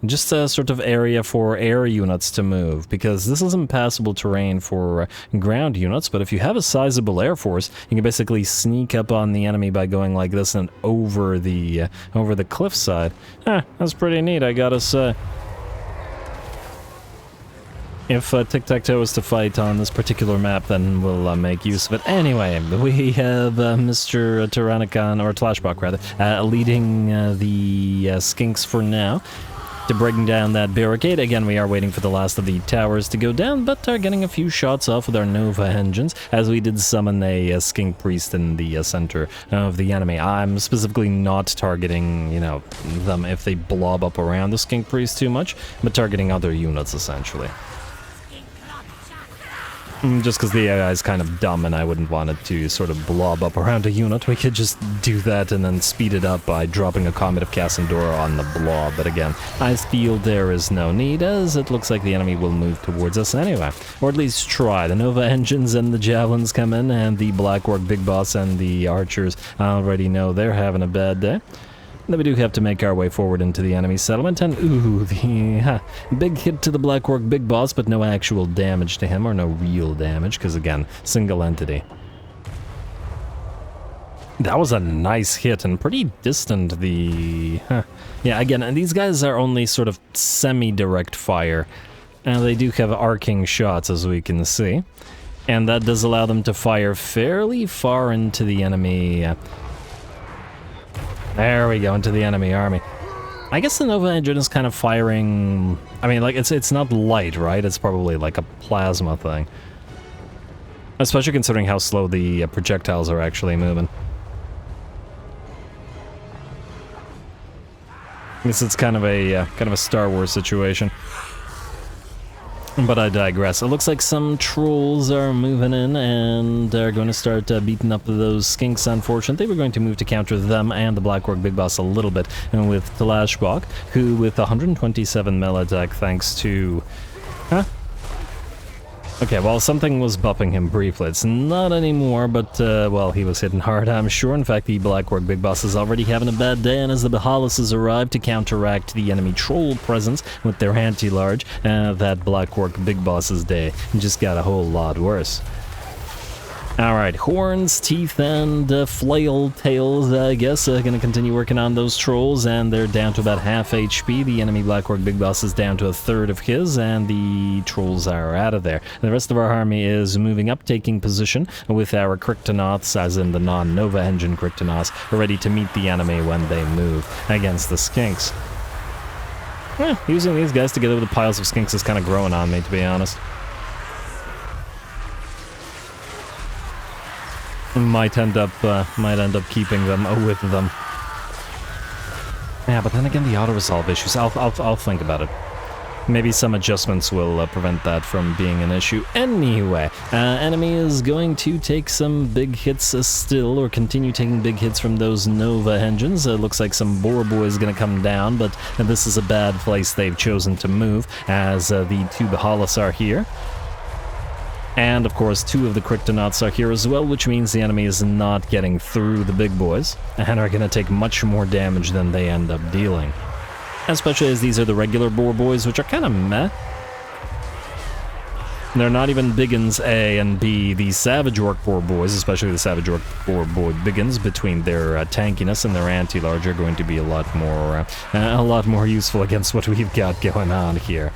just a sort of area for air units to move, because this is impassable terrain for ground units, but if you have a sizable air force, you can basically sneak up on the enemy by going like this and over the cliffside. That's pretty neat, I gotta say. If Tiktaq'to is to fight on this particular map, then we'll make use of it. Anyway, we have Mr. Tyrannicon, or Tlaqua rather, leading the skinks for now to bring down that barricade. Again, we are waiting for the last of the towers to go down, but are getting a few shots off with our Nova engines, as we did summon a skink priest in the center of the enemy. I'm specifically not targeting, you know, them if they blob up around the skink priest too much, but targeting other units essentially. Just because the AI is kind of dumb and I wouldn't want it to sort of blob up around a unit. We could just do that and then speed it up by dropping a Comet of Cassandora on the blob. But again, I feel there is no need, as it looks like the enemy will move towards us anyway. Or at least try. The Nova engines and the Javelins come in, and the Black Orc Big Boss and the Archers already know they're having a bad day. Then we do have to make our way forward into the enemy settlement, and ooh, the big hit to the Black Orc Big Boss, but no actual damage to him, or no real damage, because again, single entity. That was a nice hit, and pretty distant, yeah, again, and these guys are only sort of semi-direct fire, and they do have arcing shots, as we can see, and that does allow them to fire fairly far into the enemy. There we go, into the enemy army. I guess the Nova engine is kind of firing... I mean, like, it's not light, right? It's probably like a plasma thing. Especially considering how slow the projectiles are actually moving. I guess it's kind of a Star Wars situation. But I digress. It looks like some trolls are moving in and are going to start beating up those skinks, unfortunately. We're going to move to counter them and the Black Orc Big Boss a little bit, and with Tlaqua, who with 127 melee attack thanks to... Okay, well, something was buffing him briefly. It's not anymore, but, well, he was hitting hard, I'm sure. In fact, the Black Orc Big Boss is already having a bad day, and as the Bahaluses arrive to counteract the enemy troll presence with their anti-large, that Black Orc Big Boss's day just got a whole lot worse. Alright, horns, teeth, and flail tails, I guess, gonna continue working on those trolls, and they're down to about half HP. The enemy Black Orc Big Boss is down to a third of his, and the trolls are out of there. The rest of our army is moving up, taking position with our Kryptonauts, as in the non-Nova engine Kryptonauts, ready to meet the enemy when they move against the skinks. Using these guys together with the piles of skinks is kind of growing on me, to be honest. Might end up keeping them with them. Yeah, but then again, the auto-resolve issues. I'll think about it. maybe some adjustments will prevent that from being an issue. Anyway, enemy is going to take some big hits still, or continue taking big hits from those Nova engines. Looks like some Boar Boy is going to come down, but this is a bad place they've chosen to move, as the 2 Bahalas are here. And, of course, 2 of the Kryptonauts are here as well, which means the enemy is not getting through the big boys, and are going to take much more damage than they end up dealing. Especially as these are the regular Boar Boys, which are kind of meh. They're not even Biggins A and B. The Savage Orc Boar Boys, especially the Savage Orc Boar Boy Biggins, between their tankiness and their anti-large, are going to be a lot more useful against what we've got going on here.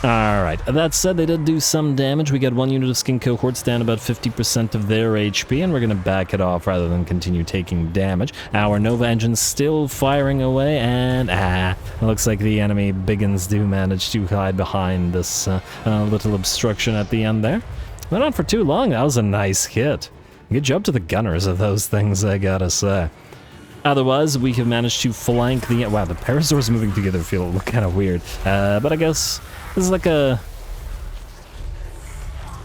Alright, that said, they did do some damage. We got 1 unit of skin cohorts down about 50% of their HP, and we're going to back it off rather than continue taking damage. Our Nova engine's still firing away, and it looks like the enemy Biggins do manage to hide behind this little obstruction at the end there. Went on for too long. That was a nice hit. Good job to the gunners of those things, I gotta say. Otherwise, we have managed to flank the... Wow, the Parasaurs moving together feel kind of weird. But I guess this is like a...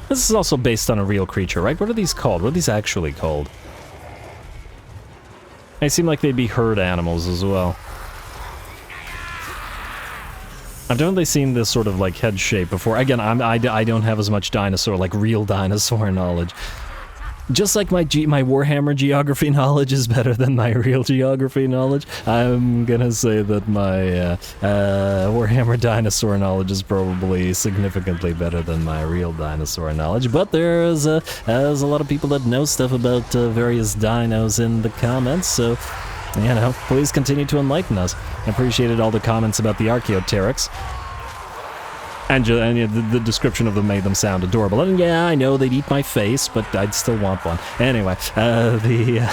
This is also based on a real creature, right? What are these called? What are these actually called? They seem like they'd be herd animals as well. I've definitely seen this sort of like head shape before. Again, I don't have as much dinosaur, like real dinosaur knowledge. Just like my Warhammer geography knowledge is better than my real geography knowledge, I'm gonna say that my Warhammer dinosaur knowledge is probably significantly better than my real dinosaur knowledge. But there's a lot of people that know stuff about various dinos in the comments, so, you know, please continue to enlighten us. I appreciated all the comments about the Archaeopteryx. And the description of them made them sound adorable. And yeah, I know they'd eat my face, but I'd still want one. Anyway, the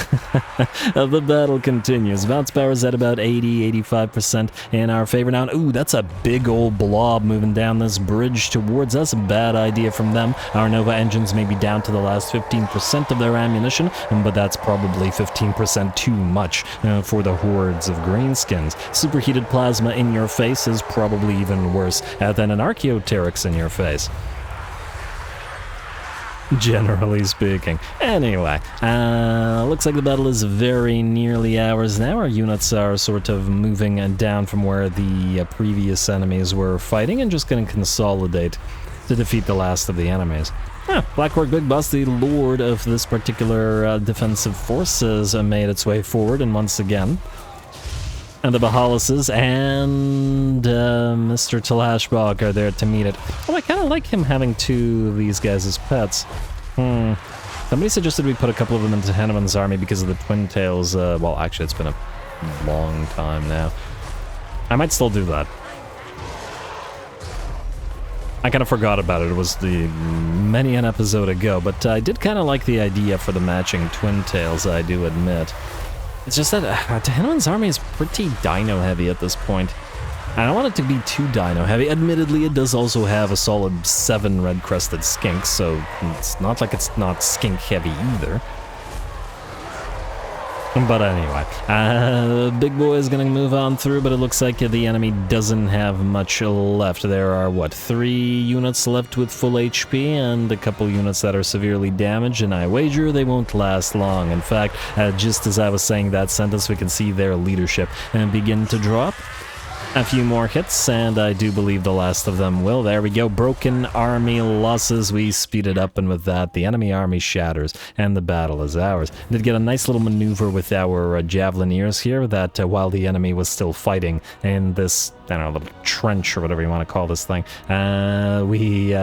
battle continues. Bounce power is at about 80-85% in our favor now. Ooh, that's a big old blob moving down this bridge towards us. A bad idea from them. Our Nova engines may be down to the last 15% of their ammunition, but that's probably 15% too much for the hordes of greenskins. Superheated plasma in your face is probably even worse than an Archaeopteryx in your face, generally speaking. Anyway, looks like the battle is very nearly ours now. Our units are sort of moving down from where the previous enemies were fighting, and just going to consolidate to defeat the last of the enemies. Black Orc Big Boss, the lord of this particular defensive force, has made its way forward, and once again, and the Bahalases and Mr. Tlashbog are there to meet it. Oh, I kind of like him having 2 of these guys as pets. Somebody suggested we put a couple of them into Hanuman's army because of the twin tails. Well, actually, it's been a long time now. I might still do that. I kind of forgot about it. It was many an episode ago, but I did kind of like the idea for the matching twin tails, I do admit. It's just that Hanuman's army is pretty dino-heavy at this point. I don't want it to be too dino-heavy. Admittedly, it does also have a solid 7 red-crested skinks, so it's not like it's not skink-heavy either. But anyway, Big Boy is going to move on through, but it looks like the enemy doesn't have much left. There are, what, 3 units left with full HP, and a couple units that are severely damaged, and I wager they won't last long. In fact, just as I was saying that sentence, we can see their leadership begin to drop. A few more hits, and I do believe the last of them will. There we go. Broken army losses. We speed it up, and with that, the enemy army shatters, and the battle is ours. Did get a nice little maneuver with our Javelineers here, that while the enemy was still fighting in this, I don't know, little trench or whatever you want to call this thing, we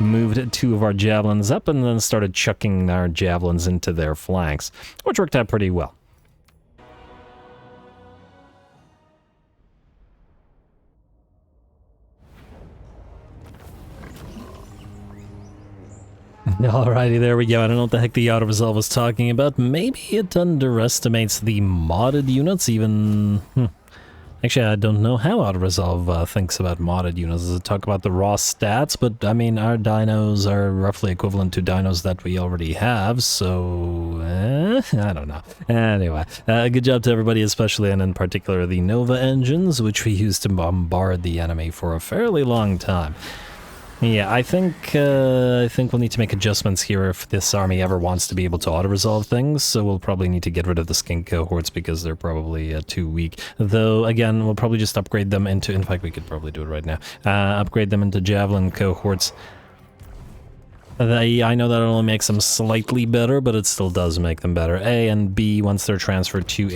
moved 2 of our javelins up and then started chucking our javelins into their flanks, which worked out pretty well. Alrighty, there we go. I don't know what the heck the auto-resolve was talking about. Maybe it underestimates the modded units, even... Actually, I don't know how auto-resolve thinks about modded units. Does it talk about the raw stats? But, I mean, our dinos are roughly equivalent to dinos that we already have, so... I don't know. Anyway, good job to everybody, especially and in particular the Nova engines, which we used to bombard the enemy for a fairly long time. Yeah, I think we'll need to make adjustments here if this army ever wants to be able to auto-resolve things, so we'll probably need to get rid of the skink cohorts because they're probably too weak. Though, again, we'll probably just upgrade them into... In fact, we could probably do it right now. Upgrade them into javelin cohorts. I know that only makes them slightly better, but it still does make them better. A and B, once they're transferred to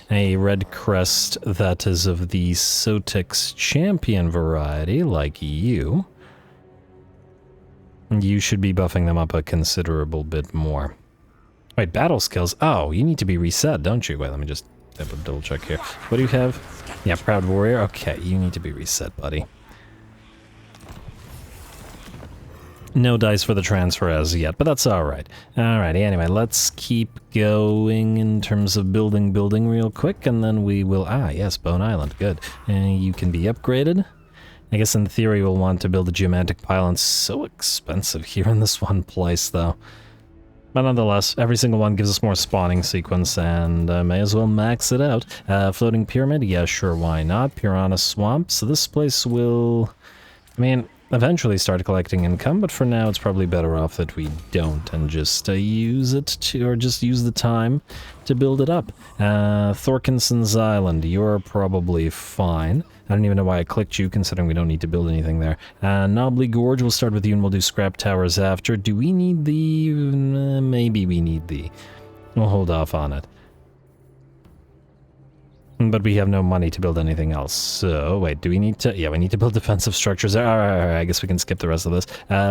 a red crest that is of the Sotex champion variety, like you should be buffing them up a considerable bit more. Wait, battle skills? Oh, you need to be reset, don't you? Wait, let me just double check here. What do you have? Yeah, Proud Warrior. Okay, you need to be reset, buddy. No dice for the transfer as yet, but that's alright. Alrighty, anyway, let's keep going in terms of building real quick, and then we will... Ah, yes, Bone Island, good. You can be upgraded. I guess in theory we'll want to build a geomantic pylon. So expensive here in this one place, though. But nonetheless, every single one gives us more spawning sequence, and may as well max it out. Floating pyramid, yeah, sure, why not? Piranha swamp, so this place will... I mean... eventually start collecting income, but for now it's probably better off that we don't and just use it to, or just use the time to build it up. Thorkinson's Island, you're probably fine. I don't even know why I clicked you, considering we don't need to build anything there. Knobbly Gorge, we'll start with you and we'll do Scrap Towers after. Do we need the... maybe we need the... We'll hold off on it. But we have no money to build anything else. So, wait, do we need to... Yeah, we need to build defensive structures. Alright, I guess we can skip the rest of this.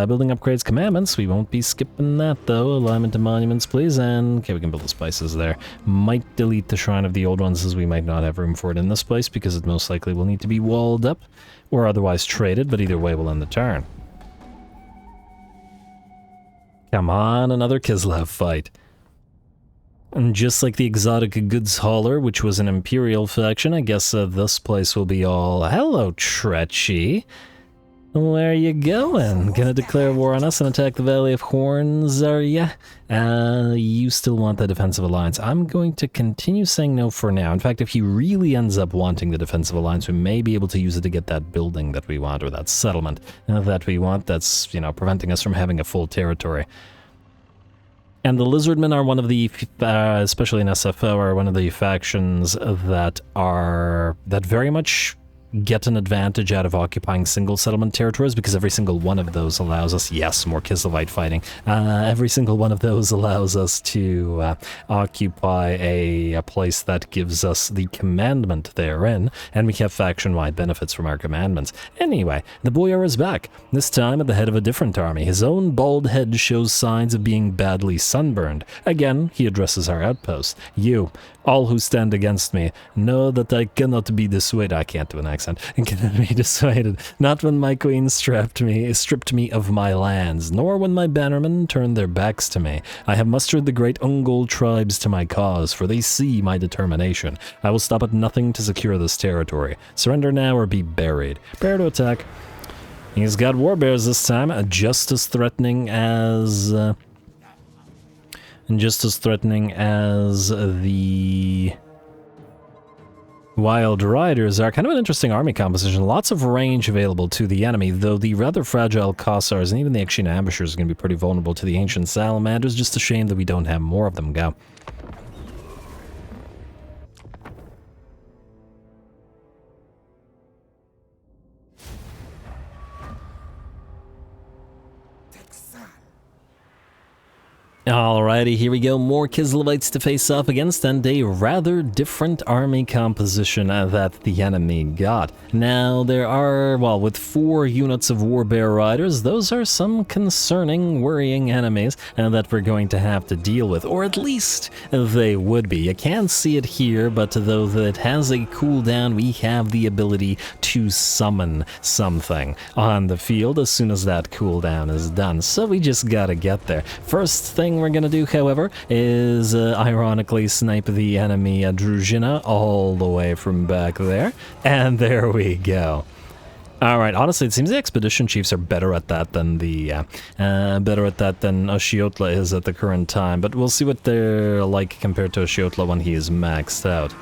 Building upgrades, commandments. We won't be skipping that, though. Alignment to monuments, please. And, okay, we can build the spices there. Might delete the Shrine of the Old Ones, as we might not have room for it in this place, because it most likely will need to be walled up, or otherwise traded, but either way we'll end the turn. Come on, another Kislev fight. And just like the exotic goods hauler, which was an Imperial faction, I guess this place will be all... Hello, Tretchy. Where you going? Gonna declare war on us and attack the Valley of Horns, are ya? You still want the defensive alliance. I'm going to continue saying no for now. In fact, if he really ends up wanting the defensive alliance, we may be able to use it to get that building that we want, or that settlement that we want that's, you know, preventing us from having a full territory. And the Lizardmen are one of the, especially in SFO, are one of the factions that very much get an advantage out of occupying single settlement territories, because every single one of those allows us, yes, more Kislevite fighting, every single one of those allows us to occupy a place that gives us the commandment therein, and we have faction-wide benefits from our commandments. Anyway, the Boyar is back, this time at the head of a different army. His own bald head shows signs of being badly sunburned. Again, he addresses our outpost. You, all who stand against me, know that I cannot be dissuaded. I can't do an accent. Cannot be dissuaded. Not when my queen stripped me of my lands, nor when my bannermen turned their backs to me. I have mustered the great Ungol tribes to my cause, for they see my determination. I will stop at nothing to secure this territory. Surrender now or be buried. Prepare to attack. He's got warbears this time, just as threatening as... just as threatening as the Wild Riders are. Kind of an interesting army composition. Lots of range available to the enemy, though the rather fragile Kossars and even the Ancient Ambushers are going to be pretty vulnerable to the Ancient Salamanders. Just a shame that we don't have more of them. Go. Alrighty, here we go. More Kislevites to face off against, and a rather different army composition that the enemy got. Now, there are, well, with 4 units of Warbear Riders, those are some concerning, worrying enemies that we're going to have to deal with, or at least they would be. You can't see it here, but though it has a cooldown, we have the ability to summon something on the field as soon as that cooldown is done, so we just gotta get there. First thing we're gonna do, however, is ironically snipe the enemy Druzhina all the way from back there, and there we go. Alright, honestly, it seems the expedition chiefs are better at that than Ashiotla is at the current time, but we'll see what they're like compared to Ashiotla when he is maxed out.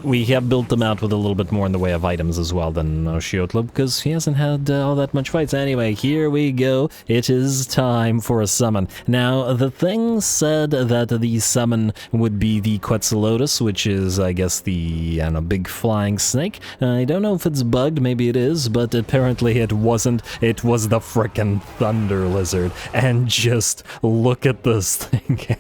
We have built them out with a little bit more in the way of items as well than Ashiotla, because he hasn't had all that much fights. Anyway, here we go. It is time for a summon. Now, the thing said that the summon would be the Quetzalcoatlus, which is, I guess, the, I don't know, big flying snake. I don't know if it's bugged, maybe it is, but apparently it wasn't. It was the frickin' Thunder Lizard. And just look at this thing.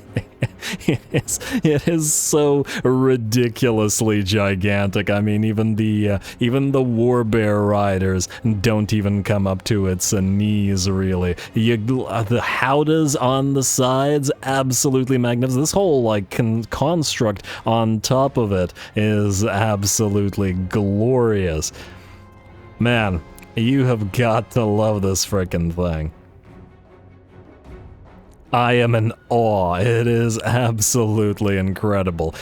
It is so ridiculously gigantic. I mean, even the Warbear riders don't even come up to its knees, really. The howdahs on the sides, absolutely magnificent. This whole, like, construct on top of it is absolutely glorious. Man, you have got to love this frickin' thing. I am in awe. It is absolutely incredible.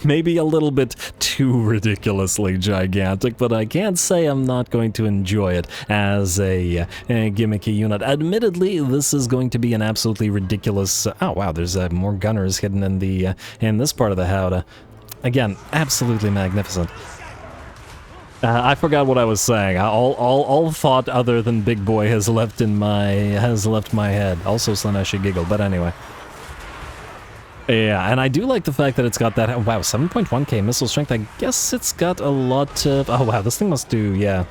Maybe a little bit too ridiculously gigantic, but I can't say I'm not going to enjoy it as a gimmicky unit. Admittedly, this is going to be an absolutely ridiculous... oh wow, there's more gunners hidden in the in this part of the howdah. Again, absolutely magnificent. I forgot what I was saying. All thought other than Big Boy has left my head. Also Slaneshi Giggle, but anyway. Yeah, and I do like the fact that it's got that... wow, 7.1k missile strength. I guess it's got a lot of... oh wow, this thing must do, yeah,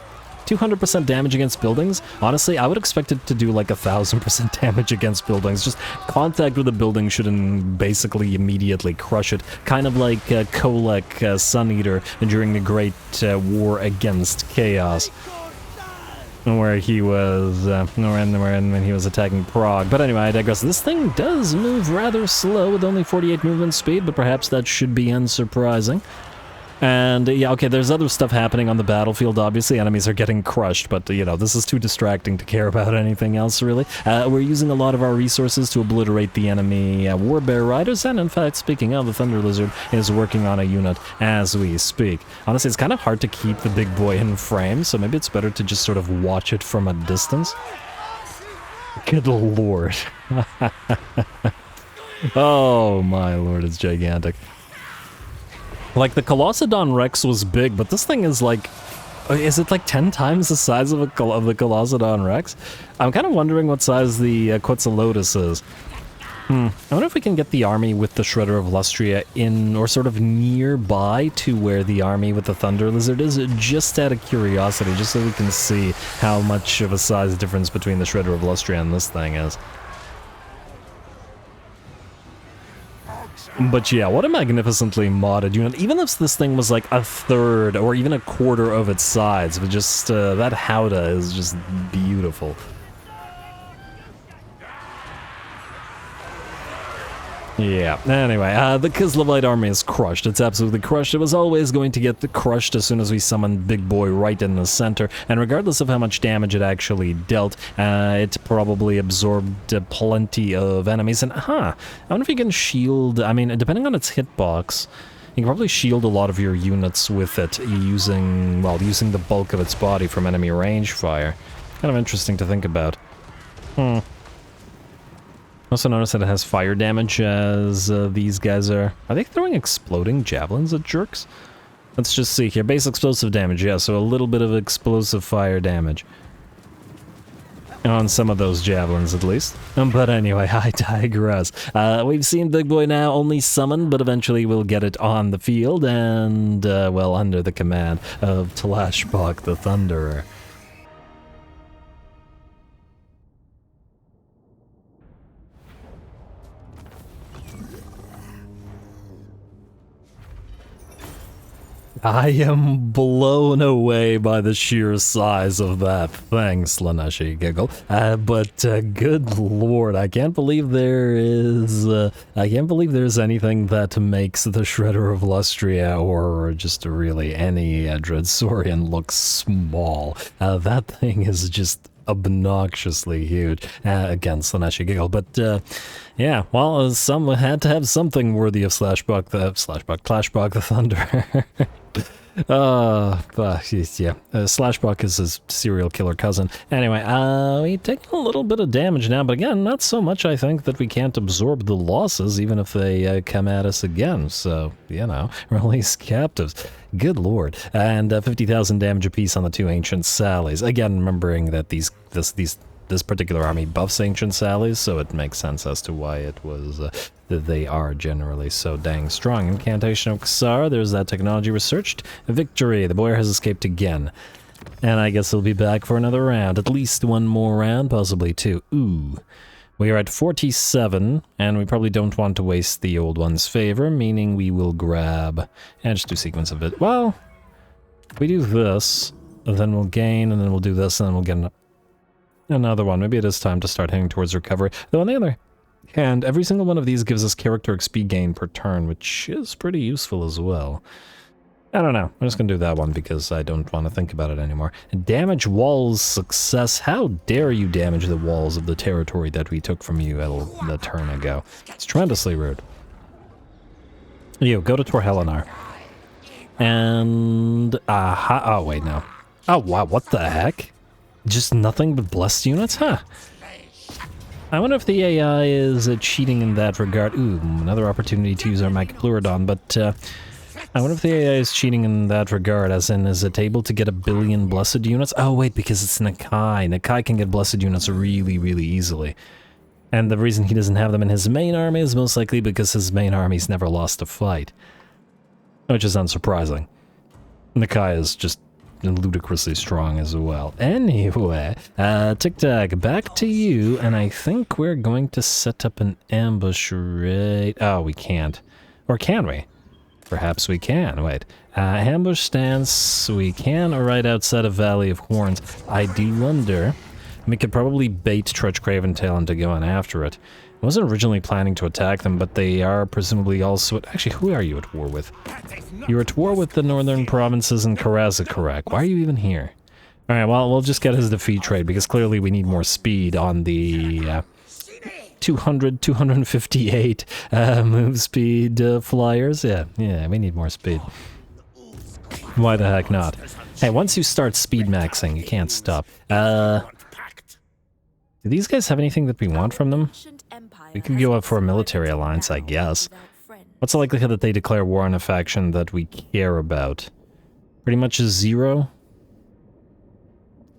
200% damage against buildings. Honestly, I would expect it to do like 1000% damage against buildings. Just contact with a building should basically immediately crush it. Kind of like Kolek Sun Eater during the Great War Against Chaos, where he was when he was attacking Prague. But anyway, I digress. This thing does move rather slow with only 48 movement speed, but perhaps that should be unsurprising. And yeah, okay, there's other stuff happening on the battlefield, obviously. Enemies are getting crushed, but, you know, this is too distracting to care about anything else, really. We're using a lot of our resources to obliterate the enemy Warbear Riders, and in fact, speaking of, the Thunder Lizard is working on a unit as we speak. Honestly, it's kind of hard to keep the big boy in frame, so maybe it's better to just sort of watch it from a distance. Good lord. Oh my lord, it's gigantic. Like, the Colossodon Rex was big, but this thing is like... is it like 10 times the size of the Colossodon Rex? I'm kind of wondering what size the Quetzalcoatlus is. I wonder if we can get the army with the Shredder of Lustria in, or sort of nearby to where the army with the Thunder Lizard is, just out of curiosity, just so we can see how much of a size difference between the Shredder of Lustria and this thing is. But yeah, what a magnificently modded unit. Even if this thing was like a third or even a quarter of its size, but just that howdah is just beautiful. Yeah, anyway, the Kislevite army is crushed. It's absolutely crushed. It was always going to get crushed as soon as we summoned Big Boy right in the center, and regardless of how much damage it actually dealt, it probably absorbed plenty of enemies. And, I wonder if you can shield... I mean, depending on its hitbox, you can probably shield a lot of your units with it using, well, using the bulk of its body from enemy range fire. Kind of interesting to think about. Also notice that it has fire damage as these guys are... are they throwing exploding javelins at jerks? Let's just see here. Base explosive damage, yeah, so a little bit of explosive fire damage. On some of those javelins, at least. But anyway, I digress. We've seen Big Boy now only summon, but eventually we'll get it on the field and, well, under the command of Tlaqua the Thunderer. I am blown away by the sheer size of that thing, Slaneshi Giggle. But good lord, I can't believe there is... I can't believe there's anything that makes the Shredder of Lustria or just really any Dreadsaurian look small. That thing is just obnoxiously huge. Again, Slaneshi Giggle, but Yeah, well, some had to have something worthy of Clashbog the Thunder. Yeah. Slashbuck is his serial killer cousin. Anyway, we take a little bit of damage now, but again, not so much, I think, that we can't absorb the losses, even if they come at us again. So, you know, release captives. Good lord. And 50,000 damage apiece on the 2 Ancient Sallies. Again, remembering that this particular army buffs Ancient Sallies, so it makes sense as to why it was that they are generally so dang strong. Incantation of Ksar, there's that technology researched. Victory, the boy has escaped again. And I guess he'll be back for another round, at least one more round, possibly two. Ooh. We are at 47, and we probably don't want to waste the old one's favor, meaning we will grab, and just do sequence of it. Well, if we do this, then we'll gain, and then we'll do this, and then we'll get another one. Maybe it is time to start heading towards recovery. Though on the other hand, every single one of these gives us character XP gain per turn, which is pretty useful as well. I don't know. I'm just going to do that one because I don't want to think about it anymore. Damage walls success. How dare you damage the walls of the territory that we took from you the turn ago. It's tremendously rude. You, go to Tor Helenar. And... oh, wait, no. Oh, wow, what the heck? Just nothing but blessed units? Huh. I wonder if the AI is cheating in that regard. Ooh, another opportunity to use our Pleurodon, but I wonder if the AI is cheating in that regard, as in, is it able to get 1 billion blessed units? Oh, wait, because it's Nakai. Nakai can get blessed units really, really easily. And the reason he doesn't have them in his main army is most likely because his main army's never lost a fight. Which is unsurprising. Nakai is just ludicrously strong as well. Anyway, Tic-Tac, back to you, and I think we're going to set up an ambush right... Oh, we can't. Or can we? Perhaps we can. Wait. Ambush stance, we can right outside of Valley of Horns. I do wonder... We could probably bait Trudge Craventail into going after it. I wasn't originally planning to attack them, but they are presumably also... Actually, who are you at war with? You're at war with the northern provinces in Karazakarak. Why are you even here? Alright, well, we'll just get his defeat trade, because clearly we need more speed on the 258 move speed flyers. Yeah, we need more speed. Why the heck not? Hey, once you start speed maxing, you can't stop. Do these guys have anything that we want from them? We could go up for a military alliance, I guess. What's the likelihood that they declare war on a faction that we care about? Pretty much a 0.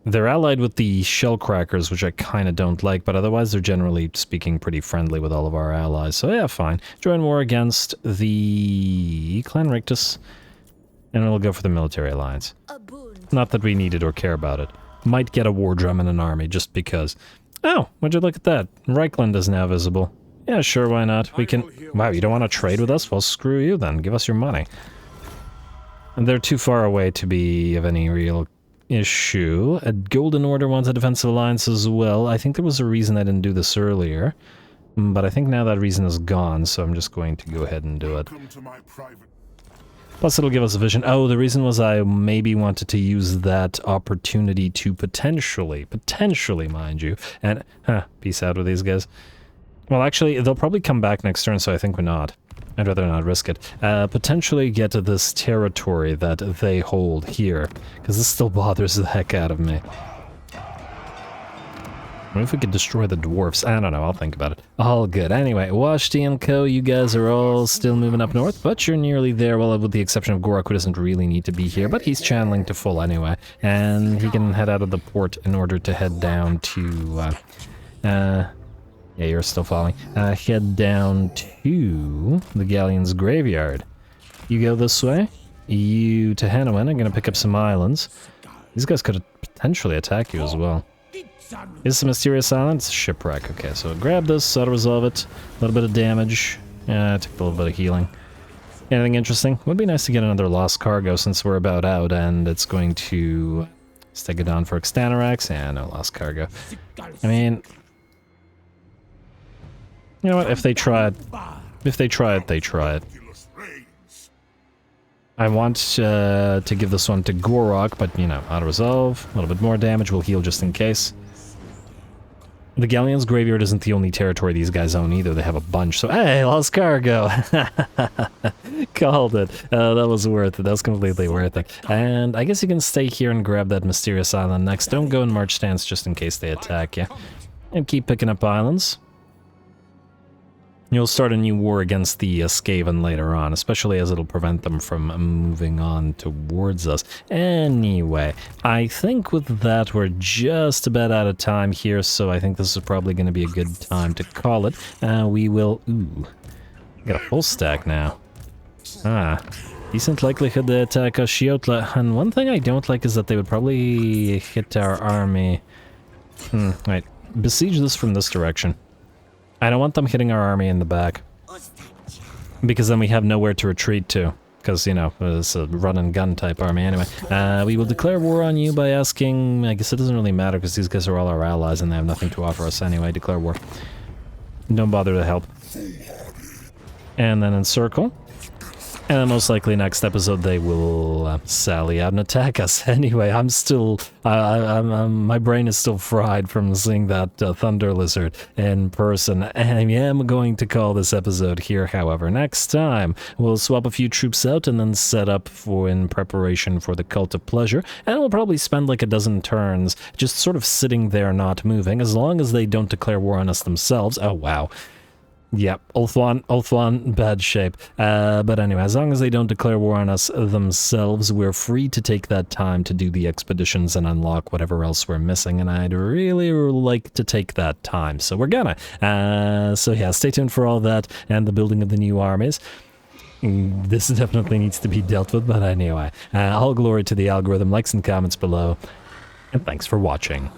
They're allied with the Shellcrackers, which I kind of don't like, but otherwise they're generally speaking pretty friendly with all of our allies, so yeah, fine. Join war against the Clan Rictus, and we'll go for the military alliance. Not that we need it or care about it. Might get a war drum in an army, just because. Oh, would you look at that? Reichland is now visible. Yeah, sure, why not? We can... Wow, you don't want to trade with us? Well, screw you then. Give us your money. And they're too far away to be of any real issue. A Golden Order wants a defensive alliance as well. I think there was a reason I didn't do this earlier. But I think now that reason is gone, so I'm just going to go ahead and do it. Plus it'll give us a vision. Oh, the reason was I maybe wanted to use that opportunity to potentially, mind you, and, peace out with these guys. Well, actually, they'll probably come back next turn, so I think we're not. I'd rather not risk it. Potentially get to this territory that they hold here, because this still bothers the heck out of me. What if we could destroy the dwarfs? I don't know, I'll think about it. All good. Anyway, Washti and Co., you guys are all still moving up north, but you're nearly there, well, with the exception of Gorak, who doesn't really need to be here, but he's channeling to full anyway, and he can head out of the port in order to head down to, yeah, you're still following. Head down to the Galleon's graveyard. You go this way. You to Hanowin are going to pick up some islands. These guys could potentially attack you as well. Is this a mysterious island? It's a shipwreck. Okay, so grab this, auto-resolve it. A little bit of damage. Yeah, take a little bit of healing. Anything interesting? Would be nice to get another lost cargo since we're about out, and it's going to... Stegodon for Extanarax. Yeah, no lost cargo. I mean... You know what, if they try it, they try it. I want to give this one to Gorok, but, you know, auto-resolve, a little bit more damage, we'll heal just in case. The Galleon's Graveyard isn't the only territory these guys own either. They have a bunch. So, hey, lost cargo. Called it. That was worth it. That was completely worth it. And I guess you can stay here and grab that mysterious island next. Don't go in march stance just in case they attack you. And keep picking up islands. You'll start a new war against the Skaven later on, especially as it'll prevent them from moving on towards us. Anyway, I think with that we're just about out of time here, so I think this is probably going to be a good time to call it. We will... Ooh, got a full stack now. Decent likelihood they attack Oshiotla, and one thing I don't like is that they would probably hit our army. Right, besiege this from this direction. I don't want them hitting our army in the back, because then we have nowhere to retreat to, because, you know, it's a run-and-gun type army anyway. We will declare war on you by asking... I guess it doesn't really matter, because these guys are all our allies, and they have nothing to offer us anyway. Declare war. Don't bother to help. And then encircle. And then most likely next episode they will sally out and attack us. Anyway, I'm still... my brain is still fried from seeing that Thunder Lizard in person. And I am going to call this episode here, however. Next time, we'll swap a few troops out and then set up in preparation for the Cult of Pleasure. And we'll probably spend like a dozen turns just sort of sitting there not moving, as long as they don't declare war on us themselves. Oh, wow. Yep, Ulthuan, bad shape. But anyway, as long as they don't declare war on us themselves, we're free to take that time to do the expeditions and unlock whatever else we're missing, and I'd really like to take that time, so we're gonna. So yeah, stay tuned for all that, and the building of the new armies. This definitely needs to be dealt with, but anyway, all glory to the algorithm. Likes and comments below, and thanks for watching.